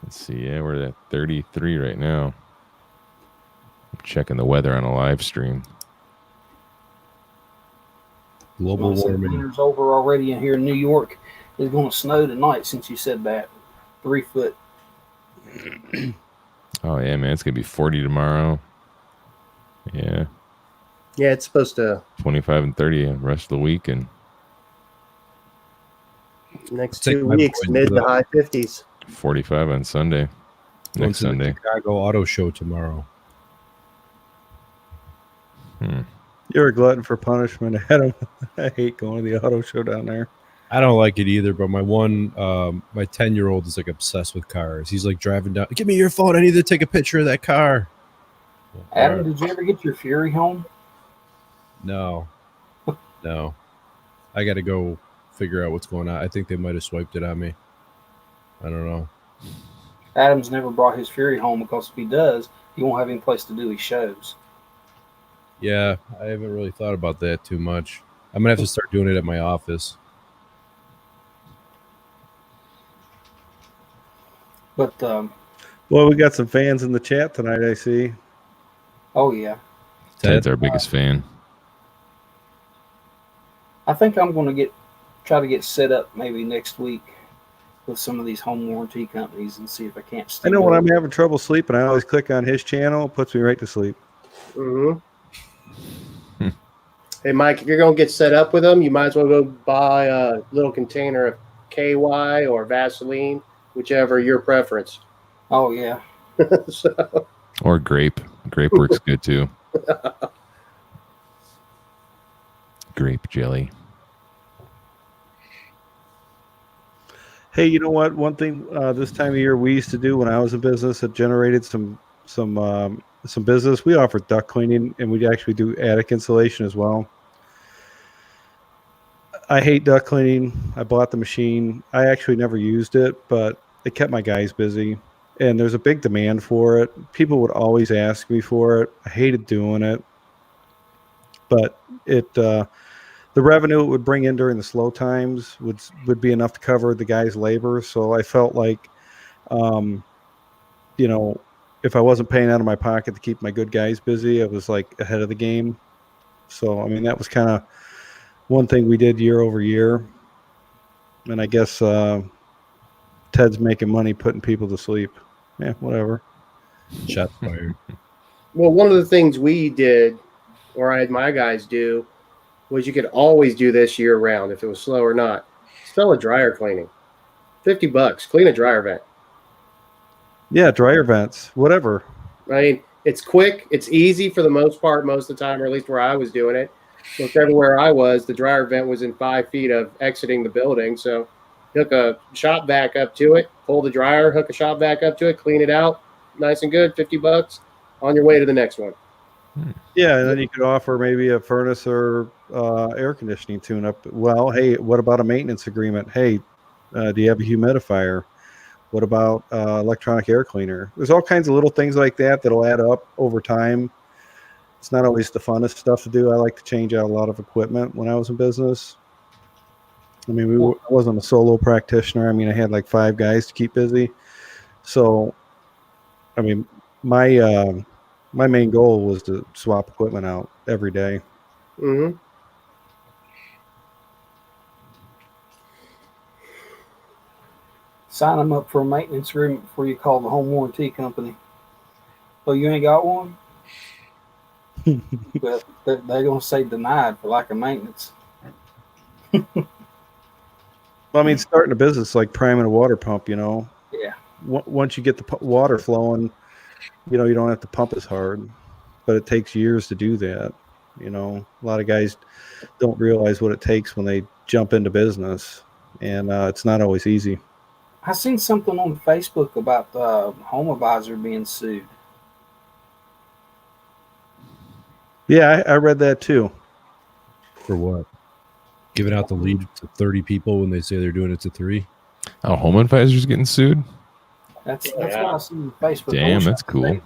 Let's see. Yeah, we're at 33 right now. I'm checking the weather on a live stream. Global warming. Winter's over already in here in New York. It's going to snow tonight since you said that. 3 foot. Oh, yeah, man. It's going to be 40 tomorrow. Yeah. Yeah, it's supposed to. 25 and 30 the rest of the week. And Next Take 2 my weeks, boys mid to to the- high 50s. 45 on Sunday. Going Next to the Sunday. Chicago Auto Show tomorrow. You're a glutton for punishment, Adam. I hate going to the auto show down there. I don't like it either, but my 10-year-old is like obsessed with cars. He's like driving down. Give me your phone. I need to take a picture of that car. Adam, did you ever get your Fury home? No. I got to go figure out what's going on. I think they might have swiped it on me. I don't know. Adam's never brought his Fury home because if he does, he won't have any place to do his shows. Yeah, I haven't really thought about that too much. I'm going to have to start doing it at my office. But, Well, we got some fans in the chat tonight, I see. oh, yeah. Ted's our biggest fan. I think I'm going to try to get set up maybe next week with some of these home warranty companies and see if I can't I steal know when it. I'm having trouble sleeping, I always click on his channel. It puts me right to sleep. Mm-hmm. Hey, Mike, if you're going to get set up with them, you might as well go buy a little container of KY or Vaseline, whichever your preference. Oh, yeah. So, Or grape. Grape works good too. Grape jelly. Hey, you know what? One thing this time of year we used to do when I was in business that generated some business. We offered duct cleaning, and we actually do attic insulation as well. I hate duct cleaning. I bought the machine. I actually never used it, but it kept my guys busy. And there's a big demand for it. People would always ask me for it. I hated doing it, but the revenue it would bring in during the slow times would be enough to cover the guys' labor. So I felt like, if I wasn't paying out of my pocket to keep my good guys busy, I was like ahead of the game. So, I mean, that was kind of one thing we did year over year. And I guess Ted's making money putting people to sleep. Yeah, whatever. Shots fired. well, one of the things we did, or I had my guys do, was you could always do this year round if it was slow or not. Sell a dryer cleaning. $50. Clean a dryer vent. Yeah, dryer vents, whatever. I mean, it's quick. It's easy for the most part, most of the time, or at least where I was doing it. Most everywhere I was, the dryer vent was in 5 feet of exiting the building. So hook a shop vac up to it, pull the dryer, hook a shop vac up to it, clean it out. Nice and good, $50. On your way to the next one. Yeah, and then you could offer maybe a furnace or air conditioning tune-up. Well, hey, what about a maintenance agreement? Hey, do you have a humidifier? What about electronic air cleaner? There's all kinds of little things like that that'll add up over time. It's not always the funnest stuff to do. I like to change out a lot of equipment when I was in business. I mean, I wasn't a solo practitioner. I mean, I had like 5 guys to keep busy. So, I mean, my main goal was to swap equipment out every day. Mm-hmm. Sign them up for a maintenance agreement before you call the home warranty company. Oh, you ain't got one? But they're going to say denied for lack of maintenance. Well, I mean, starting a business like priming a water pump, Yeah. Once you get the water flowing, you don't have to pump as hard, but it takes years to do that. A lot of guys don't realize what it takes when they jump into business, and it's not always easy. I seen something on Facebook about Home Advisor being sued. Yeah, I read that too. For what? Giving out the lead to 30 people when they say they're doing it to 3? Oh, Home Advisor's getting sued? That's what I seen on Facebook. Damn, that's cool.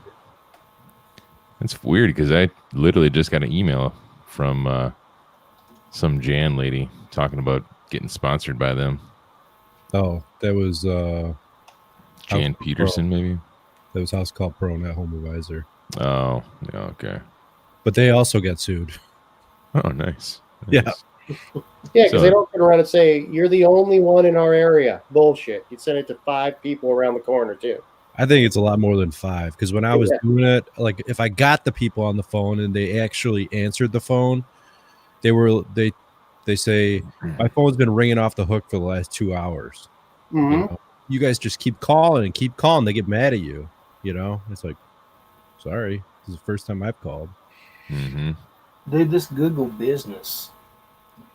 That's weird because I literally just got an email from some Jan lady talking about getting sponsored by them. Oh, that was Jan Peterson, maybe? That was House Call Pro, not Home Advisor. Oh, yeah, okay. But they also got sued. Oh, nice. Yeah. Yeah, because they don't turn around and say, you're the only one in our area. Bullshit. You send it to 5 people around the corner, too. I think it's a lot more than 5, because when I was doing it, like if I got the people on the phone and they actually answered the phone, they say, my phone's been ringing off the hook for the last 2 hours. Mm-hmm. You guys just keep calling and keep calling. They get mad at you. It's like, sorry, this is the first time I've called. Mm-hmm. Dude, this Google business,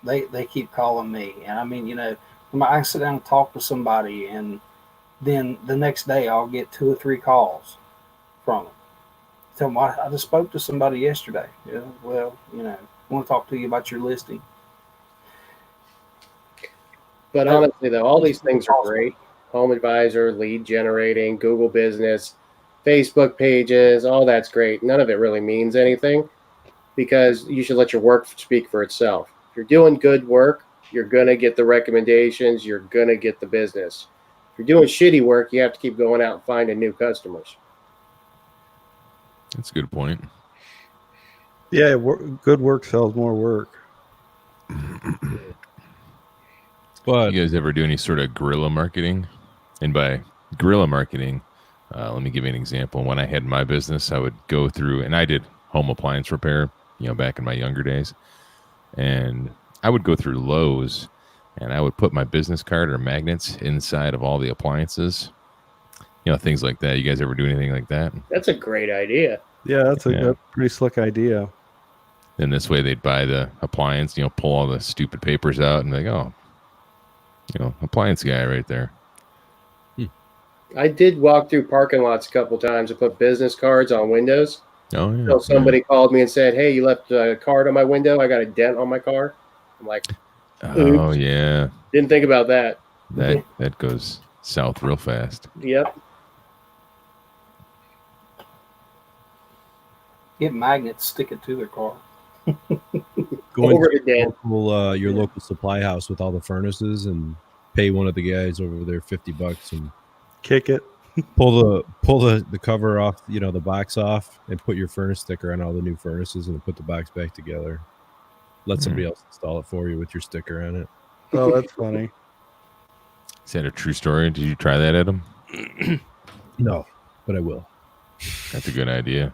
they keep calling me. And I mean, I sit down and talk to somebody, and then the next day I'll get 2 or 3 calls from them. Tell them, I just spoke to somebody yesterday. Yeah, well, I want to talk to you about your listing. But honestly, though, all these things are great. Home Advisor, lead generating, Google Business, Facebook pages, all that's great. None of it really means anything because you should let your work speak for itself. If you're doing good work, you're going to get the recommendations. You're going to get the business. If you're doing shitty work, you have to keep going out and finding new customers. That's a good point. Yeah, good work sells more work. But you guys ever do any sort of guerrilla marketing? And by guerrilla marketing, let me give you an example. When I had my business, I would go through, and I did home appliance repair, back in my younger days. And I would go through Lowe's, and I would put my business card or magnets inside of all the appliances. Things like that. You guys ever do anything like that? That's a great idea. Yeah, that's a pretty slick idea. And this way they'd buy the appliance, pull all the stupid papers out and like, oh, appliance guy right there. I did walk through parking lots a couple times and put business cards on windows. Oh, yeah. So somebody called me and said, hey, you left a card on my window. I got a dent on my car. I'm like, oh, yeah. Didn't think about that. That goes south real fast. Yep. Get magnets, stick it to their car. Go Over into to Dan. your local supply house with all the furnaces and pay one of the guys over there $50 and kick it. Pull the cover off, the box off, and put your furnace sticker on all the new furnaces and put the box back together. Let somebody else install it for you with your sticker on it. Oh, that's funny. Is that a true story? Did you try that, Adam? No, but I will. That's a good idea.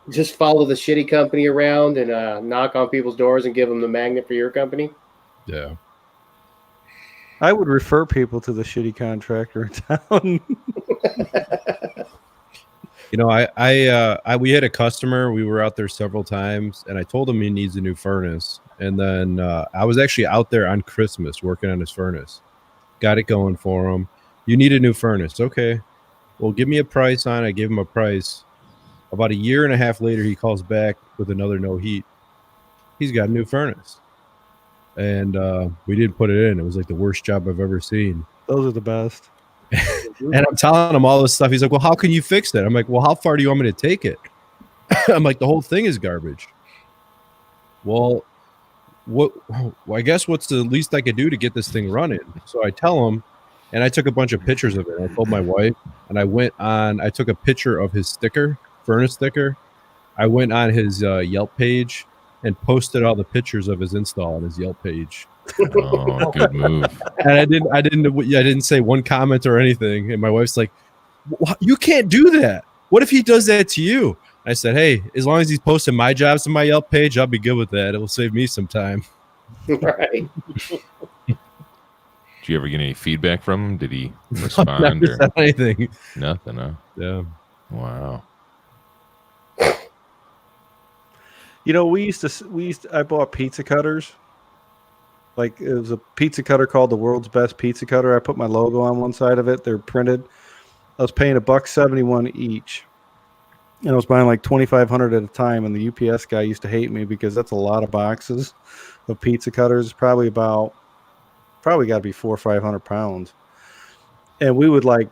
Just follow the shitty company around and knock on people's doors and give them the magnet for your company. Yeah. I would refer people to the shitty contractor in town. We had a customer. We were out there several times, and I told him he needs a new furnace. And then I was actually out there on Christmas working on his furnace. Got it going for him. You need a new furnace. Okay. Well, give me a price on it. I gave him a price. About a year and a half later, he calls back with another no heat. He's got a new furnace. And we didn't put it in. It was like the worst job I've ever seen. Those are the best. And I'm telling him all this stuff. He's like, well, how can you fix that? I'm like, well, how far do you want me to take it? I'm like, the whole thing is garbage. Well, I guess what's the least I could do to get this thing running? So I tell him, and I took a bunch of pictures of it. I told my wife, and I took a picture of his sticker, furnace sticker. I went on his Yelp page and posted all the pictures of his install on his Yelp page. Oh, good move. And I didn't say one comment or anything. And my wife's like, you can't do that. What if he does that to you? I said, hey, as long as he's posting my jobs to my Yelp page, I'll be good with that. It will save me some time. Right. Did you ever get any feedback from him? Did he respond Never or said anything. nothing? Huh? Yeah. Wow. I bought pizza cutters. Like, it was a pizza cutter called the world's best pizza cutter. I put my logo on one side of it. They're printed. I was paying $1.71 each. And I was buying like 2,500 at a time. And the UPS guy used to hate me because that's a lot of boxes of pizza cutters. Probably got to be 400 or 500 pounds. And we would I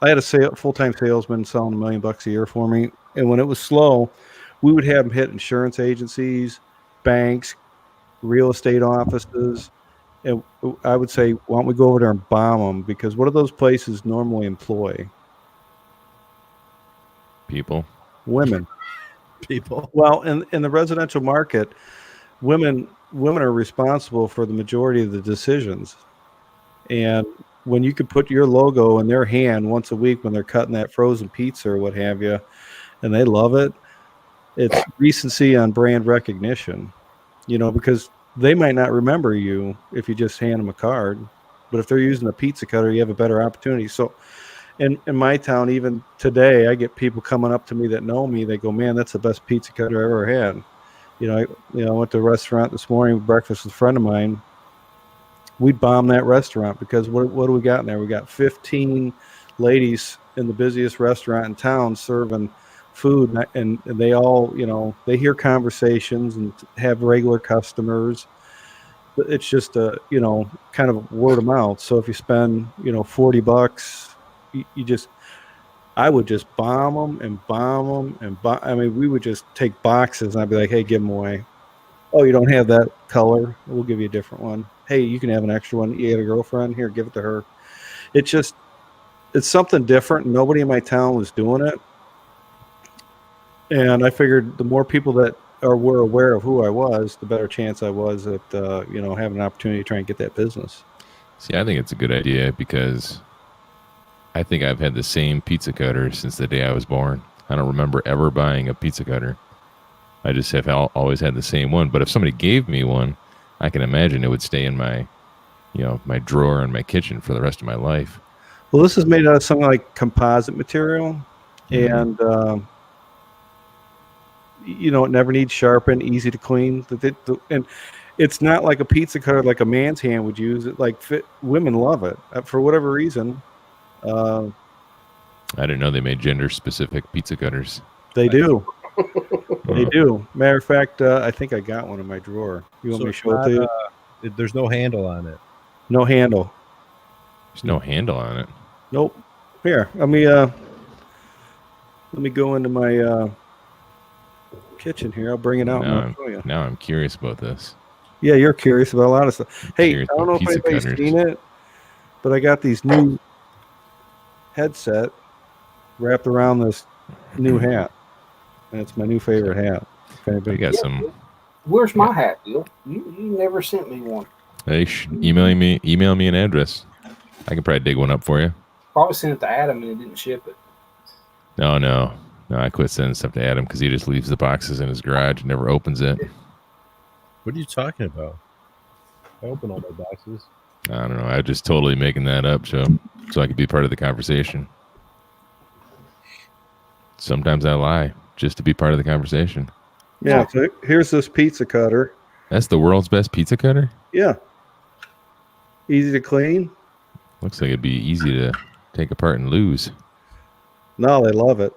had a full-time salesman selling $1 million a year for me. And when it was slow, we would have them hit insurance agencies, banks, real estate offices. And I would say, why don't we go over there and bomb them? Because what do those places normally employ? People. Women. People. Well, in the residential market, women are responsible for the majority of the decisions. And when you could put your logo in their hand once a week when they're cutting that frozen pizza or what have you, and they love it, it's recency on brand recognition, because they might not remember you if you just hand them a card, but if they're using a pizza cutter, you have a better opportunity. So in my town, even today, I get people coming up to me that know me. They go, "Man, that's the best pizza cutter I ever had." I went to a restaurant this morning, breakfast with a friend of mine. We bombed that restaurant because what do we got in there? We got 15 ladies in the busiest restaurant in town serving food, and they all, they hear conversations and have regular customers. It's just kind of word of mouth. So if you spend, $40, I would just bomb them and bomb them and bomb. I mean, we would just take boxes and I'd be like, "Hey, give them away. Oh, you don't have that color? We'll give you a different one. Hey, you can have an extra one. You got a girlfriend? Here, give it to her." It's something different. Nobody in my town was doing it. And I figured the more people that were aware of who I was, the better chance I was at, having an opportunity to try and get that business. See, I think it's a good idea because I think I've had the same pizza cutter since the day I was born. I don't remember ever buying a pizza cutter. I just have always had the same one. But if somebody gave me one, I can imagine it would stay in my, my drawer in my kitchen for the rest of my life. Well, this is made out of something like composite material, and it never needs sharpened, easy to clean. And it's not like a pizza cutter like a man's hand would use. It women love it for whatever reason. I didn't know they made gender-specific pizza cutters. They do. They do. Matter of fact, I think I got one in my drawer. You want me to show it to you? There's no handle on it. No handle. There's no handle on it. Nope. Here, let me go into my kitchen here. I'll bring it out and I'll show you. Now I'm curious about this. Yeah, you're curious about a lot of stuff. Hey, I don't know if anybody's seen it, but I got these new headset wrapped around this new hat, and it's my new favorite hat. You got some. Where's my hat, Bill? You never sent me one. Hey, email me an address. I can probably dig one up for you. Probably sent it to Adam and he didn't ship it. No. I quit sending stuff to Adam because he just leaves the boxes in his garage and never opens it. What are you talking about? I open all my boxes. I don't know. I'm just totally making that up so I could be part of the conversation. Sometimes I lie just to be part of the conversation. Yeah, so here's this pizza cutter. That's the world's best pizza cutter? Yeah. Easy to clean. Looks like it'd be easy to take apart and lose. No, they love it.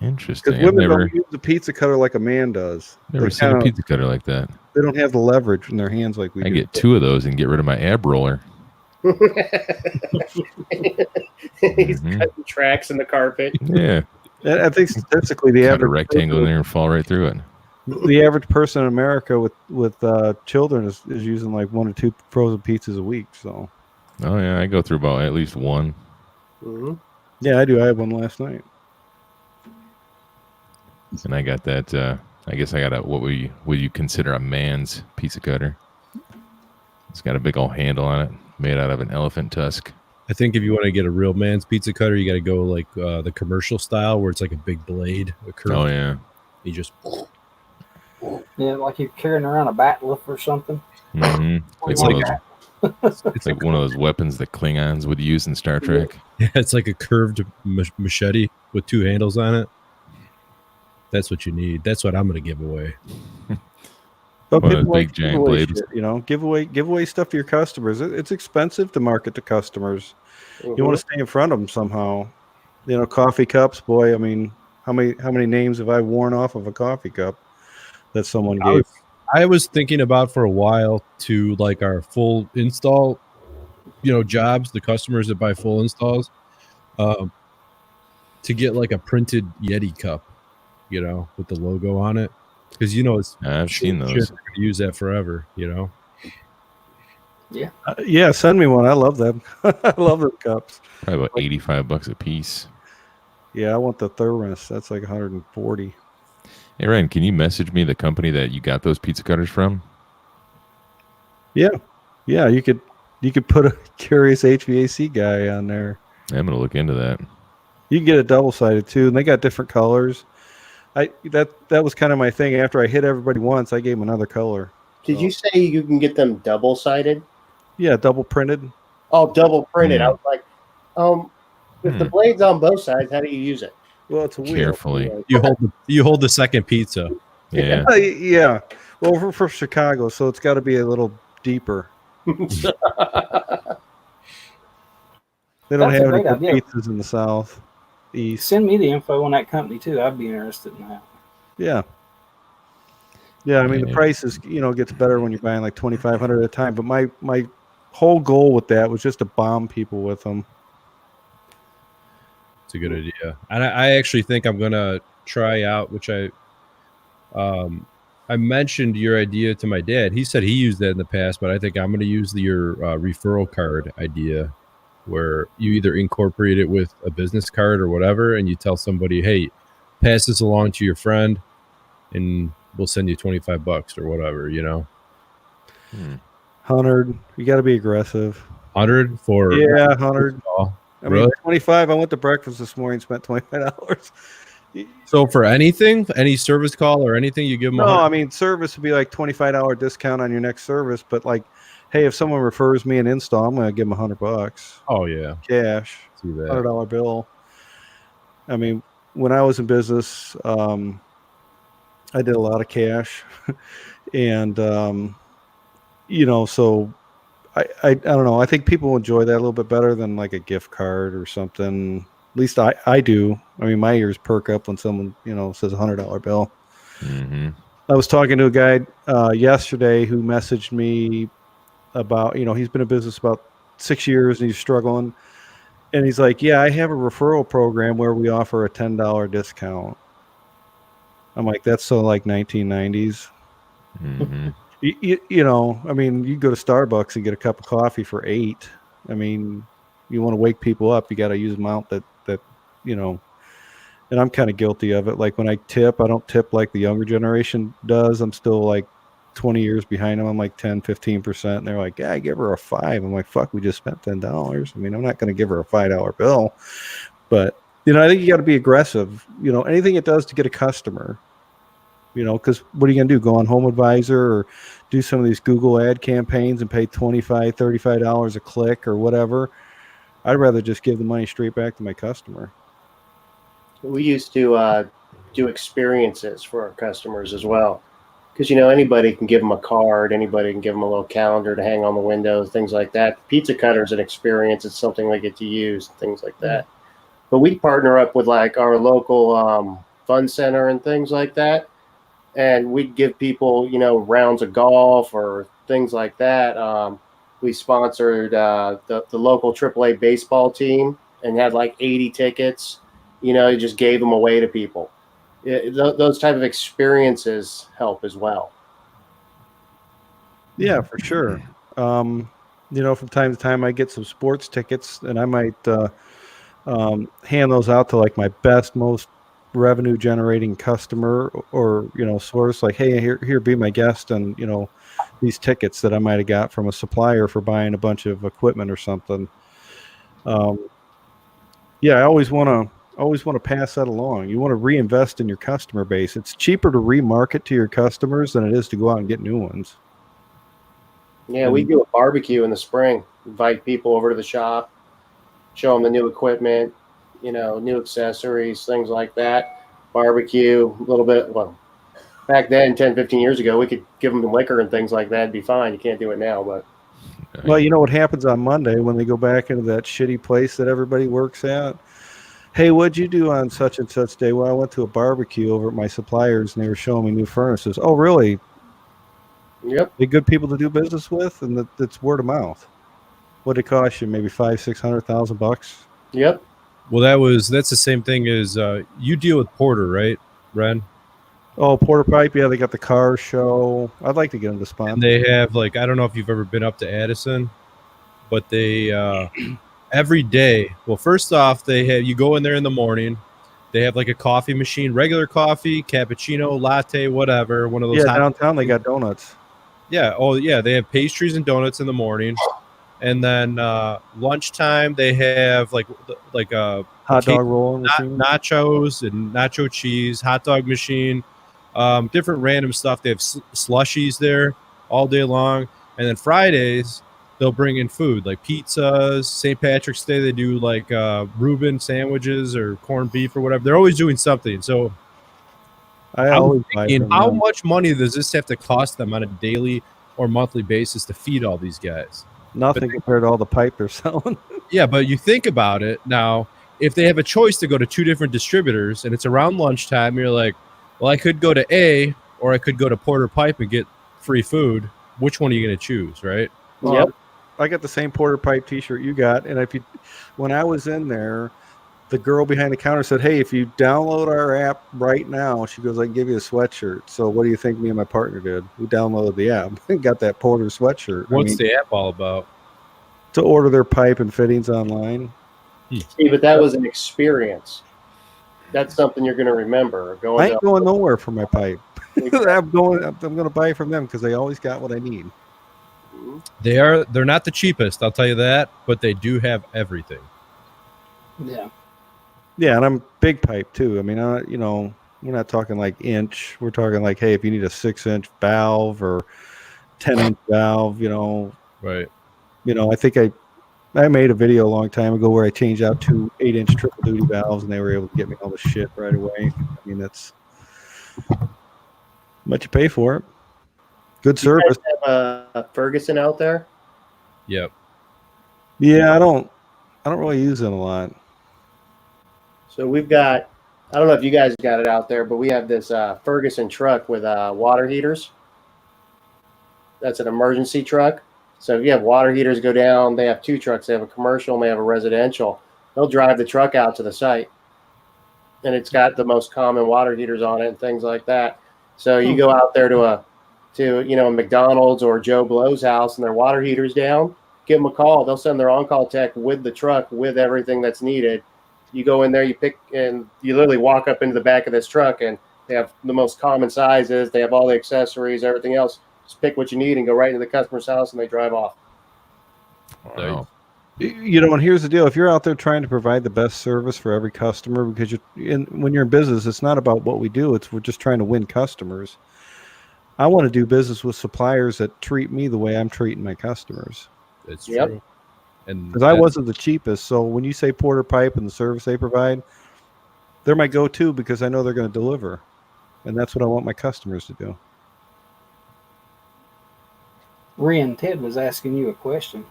Interesting. Because women don't use a pizza cutter like a man does. Never seen a pizza cutter like that. They don't have the leverage in their hands like we do. I get 2 of those and get rid of my ab roller. He's cutting tracks in the carpet. Yeah. I think statistically the average a rectangle in there and fall right through it. The average person in America with children is using like 1 or 2 frozen pizzas a week. So. Oh yeah, I go through about at least one. Mm-hmm. Yeah, I do. I had one last night. And I got that. I guess I got what would you consider a man's pizza cutter? It's got a big old handle on it, made out of an elephant tusk. I think if you want to get a real man's pizza cutter, you got to go like the commercial style, where it's like a big blade. Oh yeah. You just. Yeah, like you're carrying around a bat lift or something. What do It's you like want? It's like one of those weapons that Klingons would use in Star Trek. yeah, it's like a curved machete with 2 handles on it. That's what you need. That's what I'm going to give away. But One of people those like big to give giant away blades. shit, give away stuff to your customers. It's expensive to market to customers. You want to stay in front of them somehow. Coffee cups, boy. I mean, how many names have I worn off of a coffee cup that someone gave? I was thinking about for a while to like our full install, jobs, the customers that buy full installs, to get like a printed Yeti cup, with the logo on it, because it's I've seen shit, those. they're gonna use that forever. Yeah, send me one. I love them. I love them cups. Probably about $85 a piece. Yeah, I want the thermos. That's like 140. Hey Ryan, can you message me the company that you got those pizza cutters from? Yeah, you could put a curious HVAC guy on there. I'm gonna look into that. You can get it double-sided too, and they got different colors. That was kind of my thing. After I hit everybody once, I gave them another color. Did you say you can get them double-sided? Yeah, double printed. Oh, double printed. I Hmm. was like, if the blade's on both sides, how do you use it? Well, it's a wheel. Carefully. You hold the second pizza. Yeah. Yeah. Well, we're from Chicago, so it's got to be a little deeper. They don't That's a have any great good idea. pizzas in the South, East. Send me the info on that company too. I'd be interested in that. Yeah. Yeah, I mean the Yeah. price is gets better when you're buying like 2,500 at a time. But my whole goal with that was just to bomb people with them. It's a good idea, and I actually think I'm gonna try out, which I mentioned your idea to my dad. He said he used that in the past, but I think I'm gonna use your referral card idea, where you either incorporate it with a business card or whatever, and you tell somebody, hey, pass this along to your friend, and we'll send you $25 or whatever, 100. You got to be aggressive. 100 for 100. I mean, Really? 25. I went to breakfast this morning, spent $25. So for anything, any service call or anything, you give them. No, I mean service would be like $25 discount on your next service. But like, hey, if someone refers me an install, I'm gonna give them $100. Oh yeah, Cash. see that. $100 bill. I mean, when I was in business, I did a lot of cash, and so I don't know. I think people enjoy that a little bit better than like a gift card or something. At least I do. I mean, my ears perk up when someone says $100 bill. Mm-hmm. I was talking to a guy yesterday who messaged me about he's been in business about 6 years and he's struggling. And he's like, yeah, I have a referral program where we offer a $10 discount. I'm like, that's so like 1990s. Mm-hmm. I mean, you go to Starbucks and get a cup of coffee for $8. I mean, you want to wake people up, you got to use them out that and I'm kind of guilty of it. Like when I tip, I don't tip like the younger generation does. I'm still like 20 years behind them. I'm like 10, 15%. And they're like, yeah, I give her a $5. I'm like, fuck, we just spent $10. I mean, I'm not going to give her a $5 bill. But, I think you got to be aggressive. Anything it does to get a customer, because what are you going to do? Go on Home Advisor or do some of these Google ad campaigns and pay $25, $35 a click or whatever. I'd rather just give the money straight back to my customer. We used to do experiences for our customers as well. Because, anybody can give them a card. Anybody can give them a little calendar to hang on the window, things like that. Pizza cutter's an experience. It's something they get to use, things like that. But we partner up with like our local fun center and things like that. And we'd give people, rounds of golf or things like that. We sponsored the local AAA baseball team and had like 80 tickets. Just gave them away to people. Those type of experiences help as well. Yeah, for sure. From time to time I get some sports tickets and I might hand those out to like my best, most revenue generating customer or source. Like, hey, here be my guest, and these tickets that I might have got from a supplier for buying a bunch of equipment or something. I always want to pass that along. You want to reinvest in your customer base. It's cheaper to remarket to your customers than it is to go out and get new ones. Yeah, we do a barbecue in the spring. Invite people over to the shop, show them the new equipment, new accessories, things like that. Barbecue, a little bit. Well, back then, 10, 15 years ago, we could give them liquor and things like that. It'd be fine. You can't do it now, but. Well, you know what happens on Monday when they go back into that shitty place that everybody works at? Hey, what'd you do on such and such day? Well, I went to a barbecue over at my suppliers, and they were showing me new furnaces. Oh, really? Yep. They good people to do business with, and that's word of mouth. What'd it cost you? Maybe $500,000-$600,000. Yep. Well, that's the same thing as you deal with Porter, right, Ren? Oh, Porter Pipe, yeah, they got the car show. I'd like to get them to sponsor. And they have I don't know if you've ever been up to Addison, but they every day. Well, first off, you go in there in the morning. They have a coffee machine, regular coffee, cappuccino, latte, whatever. One of those. Yeah, downtown they got donuts. Yeah. Oh, yeah. They have pastries and donuts in the morning, and then lunchtime they have a hot dog roll machine, nachos and nacho cheese, hot dog machine, different random stuff. They have slushies there all day long, and then Fridays they'll bring in food like pizzas. St. Patrick's Day they do Reuben sandwiches or corned beef or whatever. They're always doing something. So I'm thinking, how much money does this have to cost them on a daily or monthly basis to feed all these guys? Nothing compared to all the pipe they're selling. Yeah, but you think about it now. If they have a choice to go to two different distributors and it's around lunchtime, you're like, well, I could go to A or I could go to Porter Pipe and get free food. Which one are you going to choose, right? Yep. I got the same Porter Pipe T-shirt you got, and when I was in there, the girl behind the counter said, "Hey, if you download our app right now," she goes, "I can give you a sweatshirt." So what do you think me and my partner did? We downloaded the app and got that Porter sweatshirt. What's the app all about? To order their pipe and fittings online. See, but that was an experience. That's something you're going to remember. I ain't going nowhere for my pipe. I'm going to buy from them because they always got what I need. They're not the cheapest, I'll tell you that, but they do have everything. Yeah. Yeah, and I'm big pipe too. I mean, we're not talking inch. We're talking hey, if you need a 6-inch valve or 10-inch valve, Right. I think I made a video a long time ago where I changed out 2 8-inch triple duty valves, and they were able to get me all the shit right away. I mean, that's what you pay for it. Good service. You guys have a Ferguson out there? Yep. Yeah, I don't really use it a lot. So we've got, I don't know if you guys got it out there, but we have this Ferguson truck with water heaters. That's an emergency truck. So if you have water heaters go down, they have 2 trucks. They have a commercial and they have a residential. They'll drive the truck out to the site. And it's got the most common water heaters on it and things like that. So you go out there to a McDonald's or Joe Blow's house and their water heater's down, give them a call. They'll send their on-call tech with the truck with everything that's needed. You go in there, you pick, and you literally walk up into the back of this truck, and they have the most common sizes. They have all the accessories, everything else. Just pick what you need and go right into the customer's house, and they drive off. Wow. And here's the deal. If you're out there trying to provide the best service for every customer, because when you're in business, it's not about what we do. We're just trying to win customers. I want to do business with suppliers that treat me the way I'm treating my customers. It's true. Because I wasn't the cheapest. So when you say Porter Pipe and the service they provide, they're my go-to because I know they're going to deliver. And that's what I want my customers to do. Ren, Ted was asking you a question.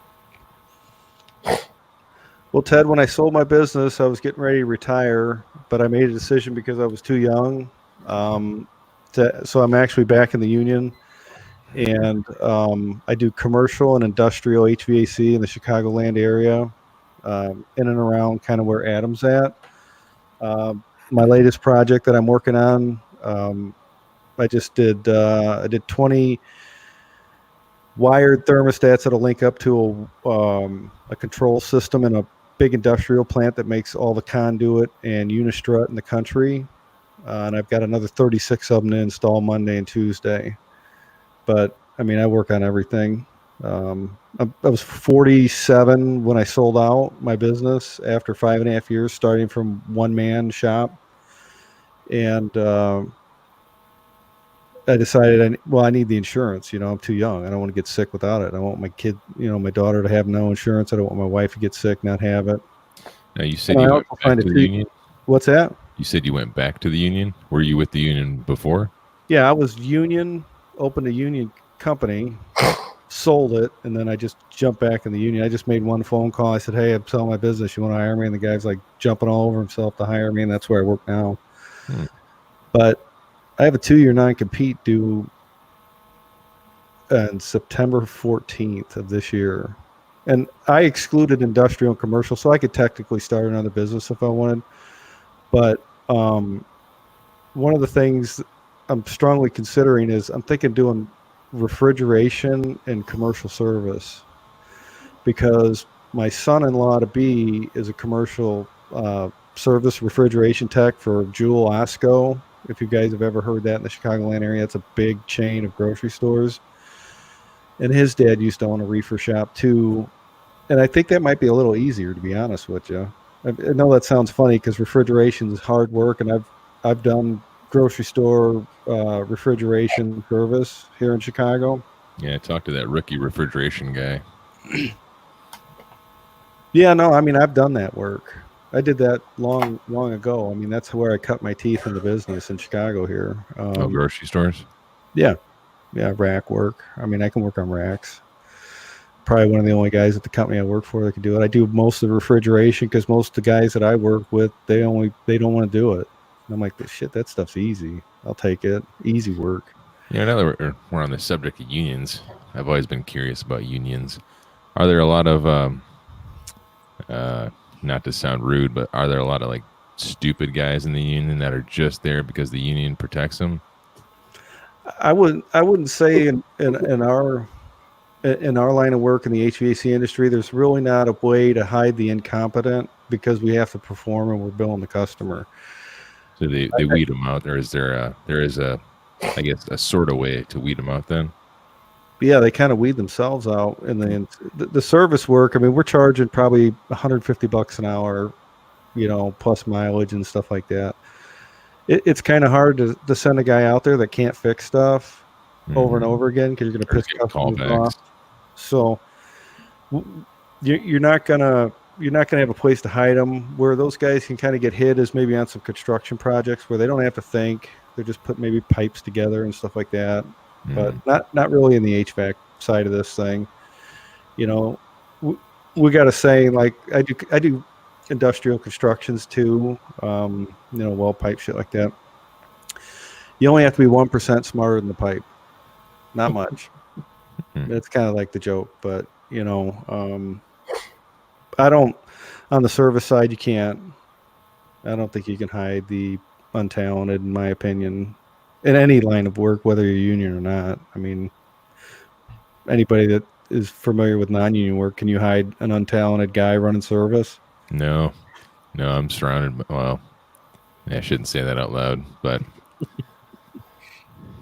Well, Ted, when I sold my business, I was getting ready to retire, but I made a decision because I was too young. So I'm actually back in the union, and I do commercial and industrial HVAC in the Chicagoland area, in and around kind of where Adam's at. My latest project that I'm working on, I did 20 wired thermostats that'll link up to a control system in a big industrial plant that makes all the conduit and Unistrut in the country. And I've got another 36 of them to install Monday and Tuesday. But, I mean, I work on everything. I was 47 when I sold out my business after 5.5 years, starting from one-man shop. And I decided, I need the insurance. I'm too young. I don't want to get sick without it. I want my kid, my daughter to have no insurance. I don't want my wife to get sick, not have it. Now, you said you went back to the union? What's that? You said you went back to the union? Were you with the union before? Yeah, I was union, opened a union company, sold it, and then I just jumped back in the union. I just made one phone call. I said, hey, I'm selling my business. You want to hire me? And the guy's like jumping all over himself to hire me, and that's where I work now. But I have a 2-year non-compete due on September 14th of this year. And I excluded industrial and commercial, so I could technically start another business if I wanted. But one of the things I'm strongly considering is I'm thinking doing refrigeration and commercial service, because my son-in-law to be is a commercial service refrigeration tech for Jewel Osco. If you guys have ever heard that in the Chicagoland area, it's a big chain of grocery stores. And his dad used to own a reefer shop too. And I think that might be a little easier, to be honest with you. I know that sounds funny because refrigeration is hard work, and I've done grocery store refrigeration service here in Chicago. Yeah, I talked to that rookie refrigeration guy. Yeah, no, I mean, I've done that work. I did that long ago. I mean, that's where I cut my teeth in the business in Chicago here. Grocery stores? Yeah, rack work. I mean, I can work on racks. Probably one of the only guys at the company I work for that can do it. I do most of the refrigeration because most of the guys that I work with, they don't want to do it. And I'm like, shit, that stuff's easy. I'll take it. Easy work. Yeah, now that we're on the subject of unions, I've always been curious about unions. Are there a lot of not to sound rude, but are there a lot of like stupid guys in the union that are just there because the union protects them? I wouldn't say in our line of work in the HVAC industry, there's really not a way to hide the incompetent because we have to perform and we're billing the customer. So they weed them out. There is a I guess a sort of way to weed them out then. Yeah, they kind of weed themselves out. And then the service work, I mean, we're charging probably $150 an hour, plus mileage and stuff like that. It's kind of hard to send a guy out there that can't fix stuff over and over again because you're going to piss customers off. So you're not gonna have a place to hide them. Where those guys can kind of get hit is maybe on some construction projects where they don't have to think. They're just putting maybe pipes together and stuff like that. But not really in the HVAC side of this thing. We got a saying, like I do industrial constructions too. Well pipe shit like that. You only have to be 1% smarter than the pipe. Not much. That's kind of like the joke, but I don't. On the service side, you can't. I don't think you can hide the untalented, in my opinion. In any line of work, whether you're union or not. I mean, anybody that is familiar with non-union work, can you hide an untalented guy running service? No, I'm surrounded. Well, I shouldn't say that out loud, but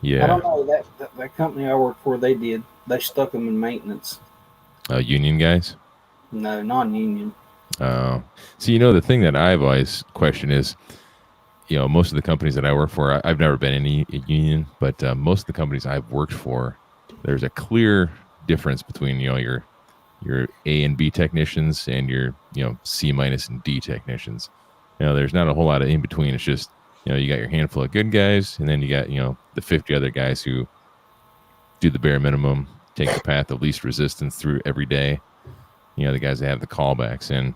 yeah. I don't know that company I work for. They stuck them in maintenance. Union guys? No, non-union. Oh, so the thing that I've always questioned is, most of the companies that I work for, I've never been in a union, but most of the companies I've worked for, there's a clear difference between your A and B technicians and your C- and D technicians. There's not a whole lot of in between. It's just you got your handful of good guys, and then you got the 50 other guys who do the bare minimum, take the path of least resistance through every day. The guys that have the callbacks. And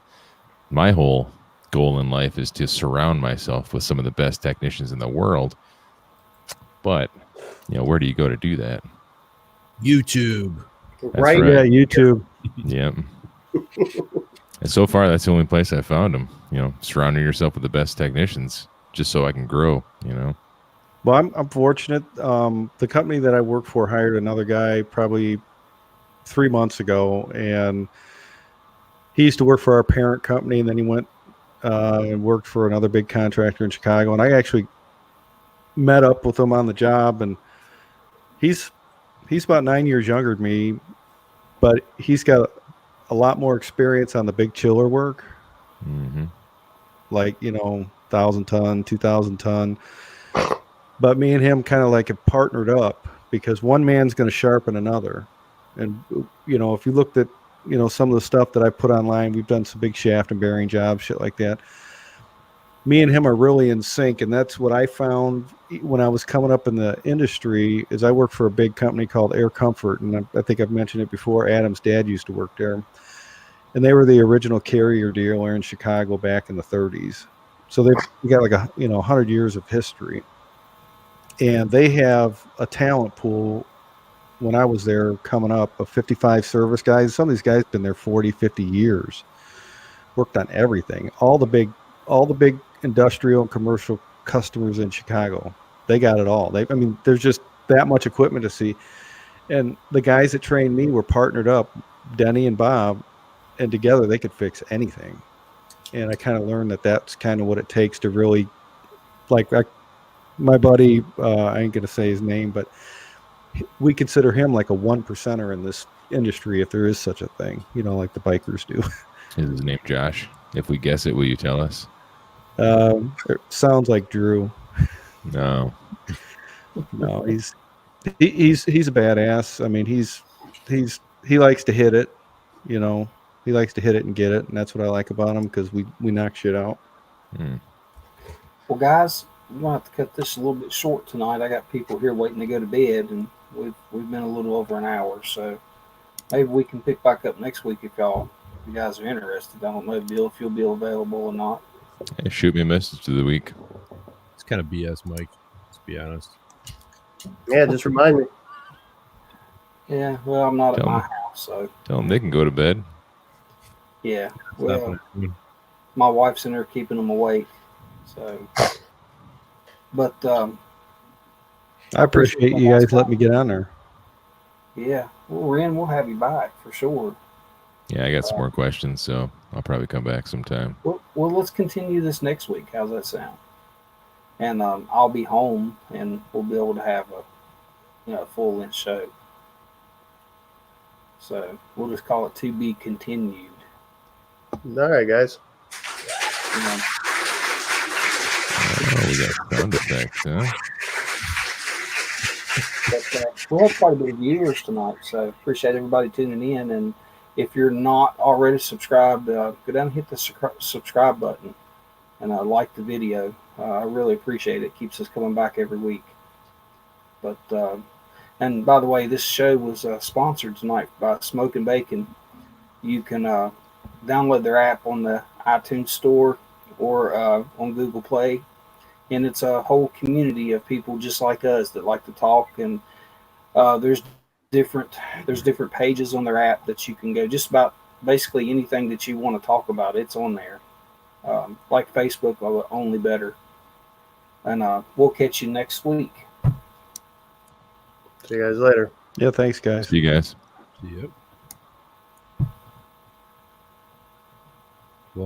my whole goal in life is to surround myself with some of the best technicians in the world. But, where do you go to do that? YouTube. Right. Yeah, YouTube. Yeah. And so far, that's the only place I found them. Surrounding yourself with the best technicians just so I can grow, Well, I'm fortunate. The company that I work for hired another guy probably 3 months ago, and he used to work for our parent company, and then he went and worked for another big contractor in Chicago. And I actually met up with him on the job, and he's about 9 years younger than me, but he's got a lot more experience on the big chiller work, like 1,000 ton, 2,000 ton. But me and him kind of like have partnered up because one man's going to sharpen another. And, you know, if you looked at, you know, some of the stuff that I put online, we've done some big shaft and bearing jobs, shit like that. Me and him are really in sync. And that's what I found when I was coming up in the industry is I worked for a big company called Air Comfort. And I think I've mentioned it before. Adam's dad used to work there. And they were the original Carrier dealer in Chicago back in the 30s. So they've got like 100 years of history. And they have a talent pool when I was there coming up of 55 service guys. Some of these guys have been there 40, 50 years, worked on everything. All the big industrial and commercial customers in Chicago, they got it all. There's just that much equipment to see. And the guys that trained me were partnered up, Denny and Bob, and together they could fix anything. And I kind of learned that that's kind of what it takes to really, like, my buddy, I ain't going to say his name, but we consider him like a 1%er in this industry, if there is such a thing, you know, like the bikers do. Is his name Josh? If we guess it, will you tell us? It sounds like Drew. No. No, he's a badass. I mean, he likes to hit it, you know. He likes to hit it and get it, and that's what I like about him because we knock shit out. Well, guys, we're gonna have to cut this a little bit short tonight. I got people here waiting to go to bed, and we've been a little over an hour, so maybe we can pick back up next week if you guys are interested. I don't know, Bill, if you'll be available or not. Hey, shoot me a message through the week. It's kind of BS, Mike. Let's be honest. Yeah, just remind me. Yeah, well, I'm not at my house, so Tell them they can go to bed. yeah. Well, my wife's in there keeping them awake, so. But I appreciate you guys letting me get on there. Yeah, well, Ren, we'll have you back for sure. Yeah, I got some more questions, so I'll probably come back sometime. Well, let's continue this next week. How's that sound? And I'll be home, and we'll be able to have a full-length show. So we'll just call it to be continued. All right, guys. Oh, we got sound effects, huh? But, we have quite a bit of viewers tonight, so appreciate everybody tuning in. And if you're not already subscribed, go down and hit the subscribe button and like the video. I really appreciate it. It keeps us coming back every week. But and by the way, this show was sponsored tonight by Smoke and Bacon. You can download their app on the iTunes Store or on Google Play. And it's a whole community of people just like us that like to talk. And there's different pages on their app that you can go. Just about basically anything that you want to talk about, it's on there. Like Facebook, only better. And we'll catch you next week. See you guys later. Yeah, thanks, guys. See you guys. Yep.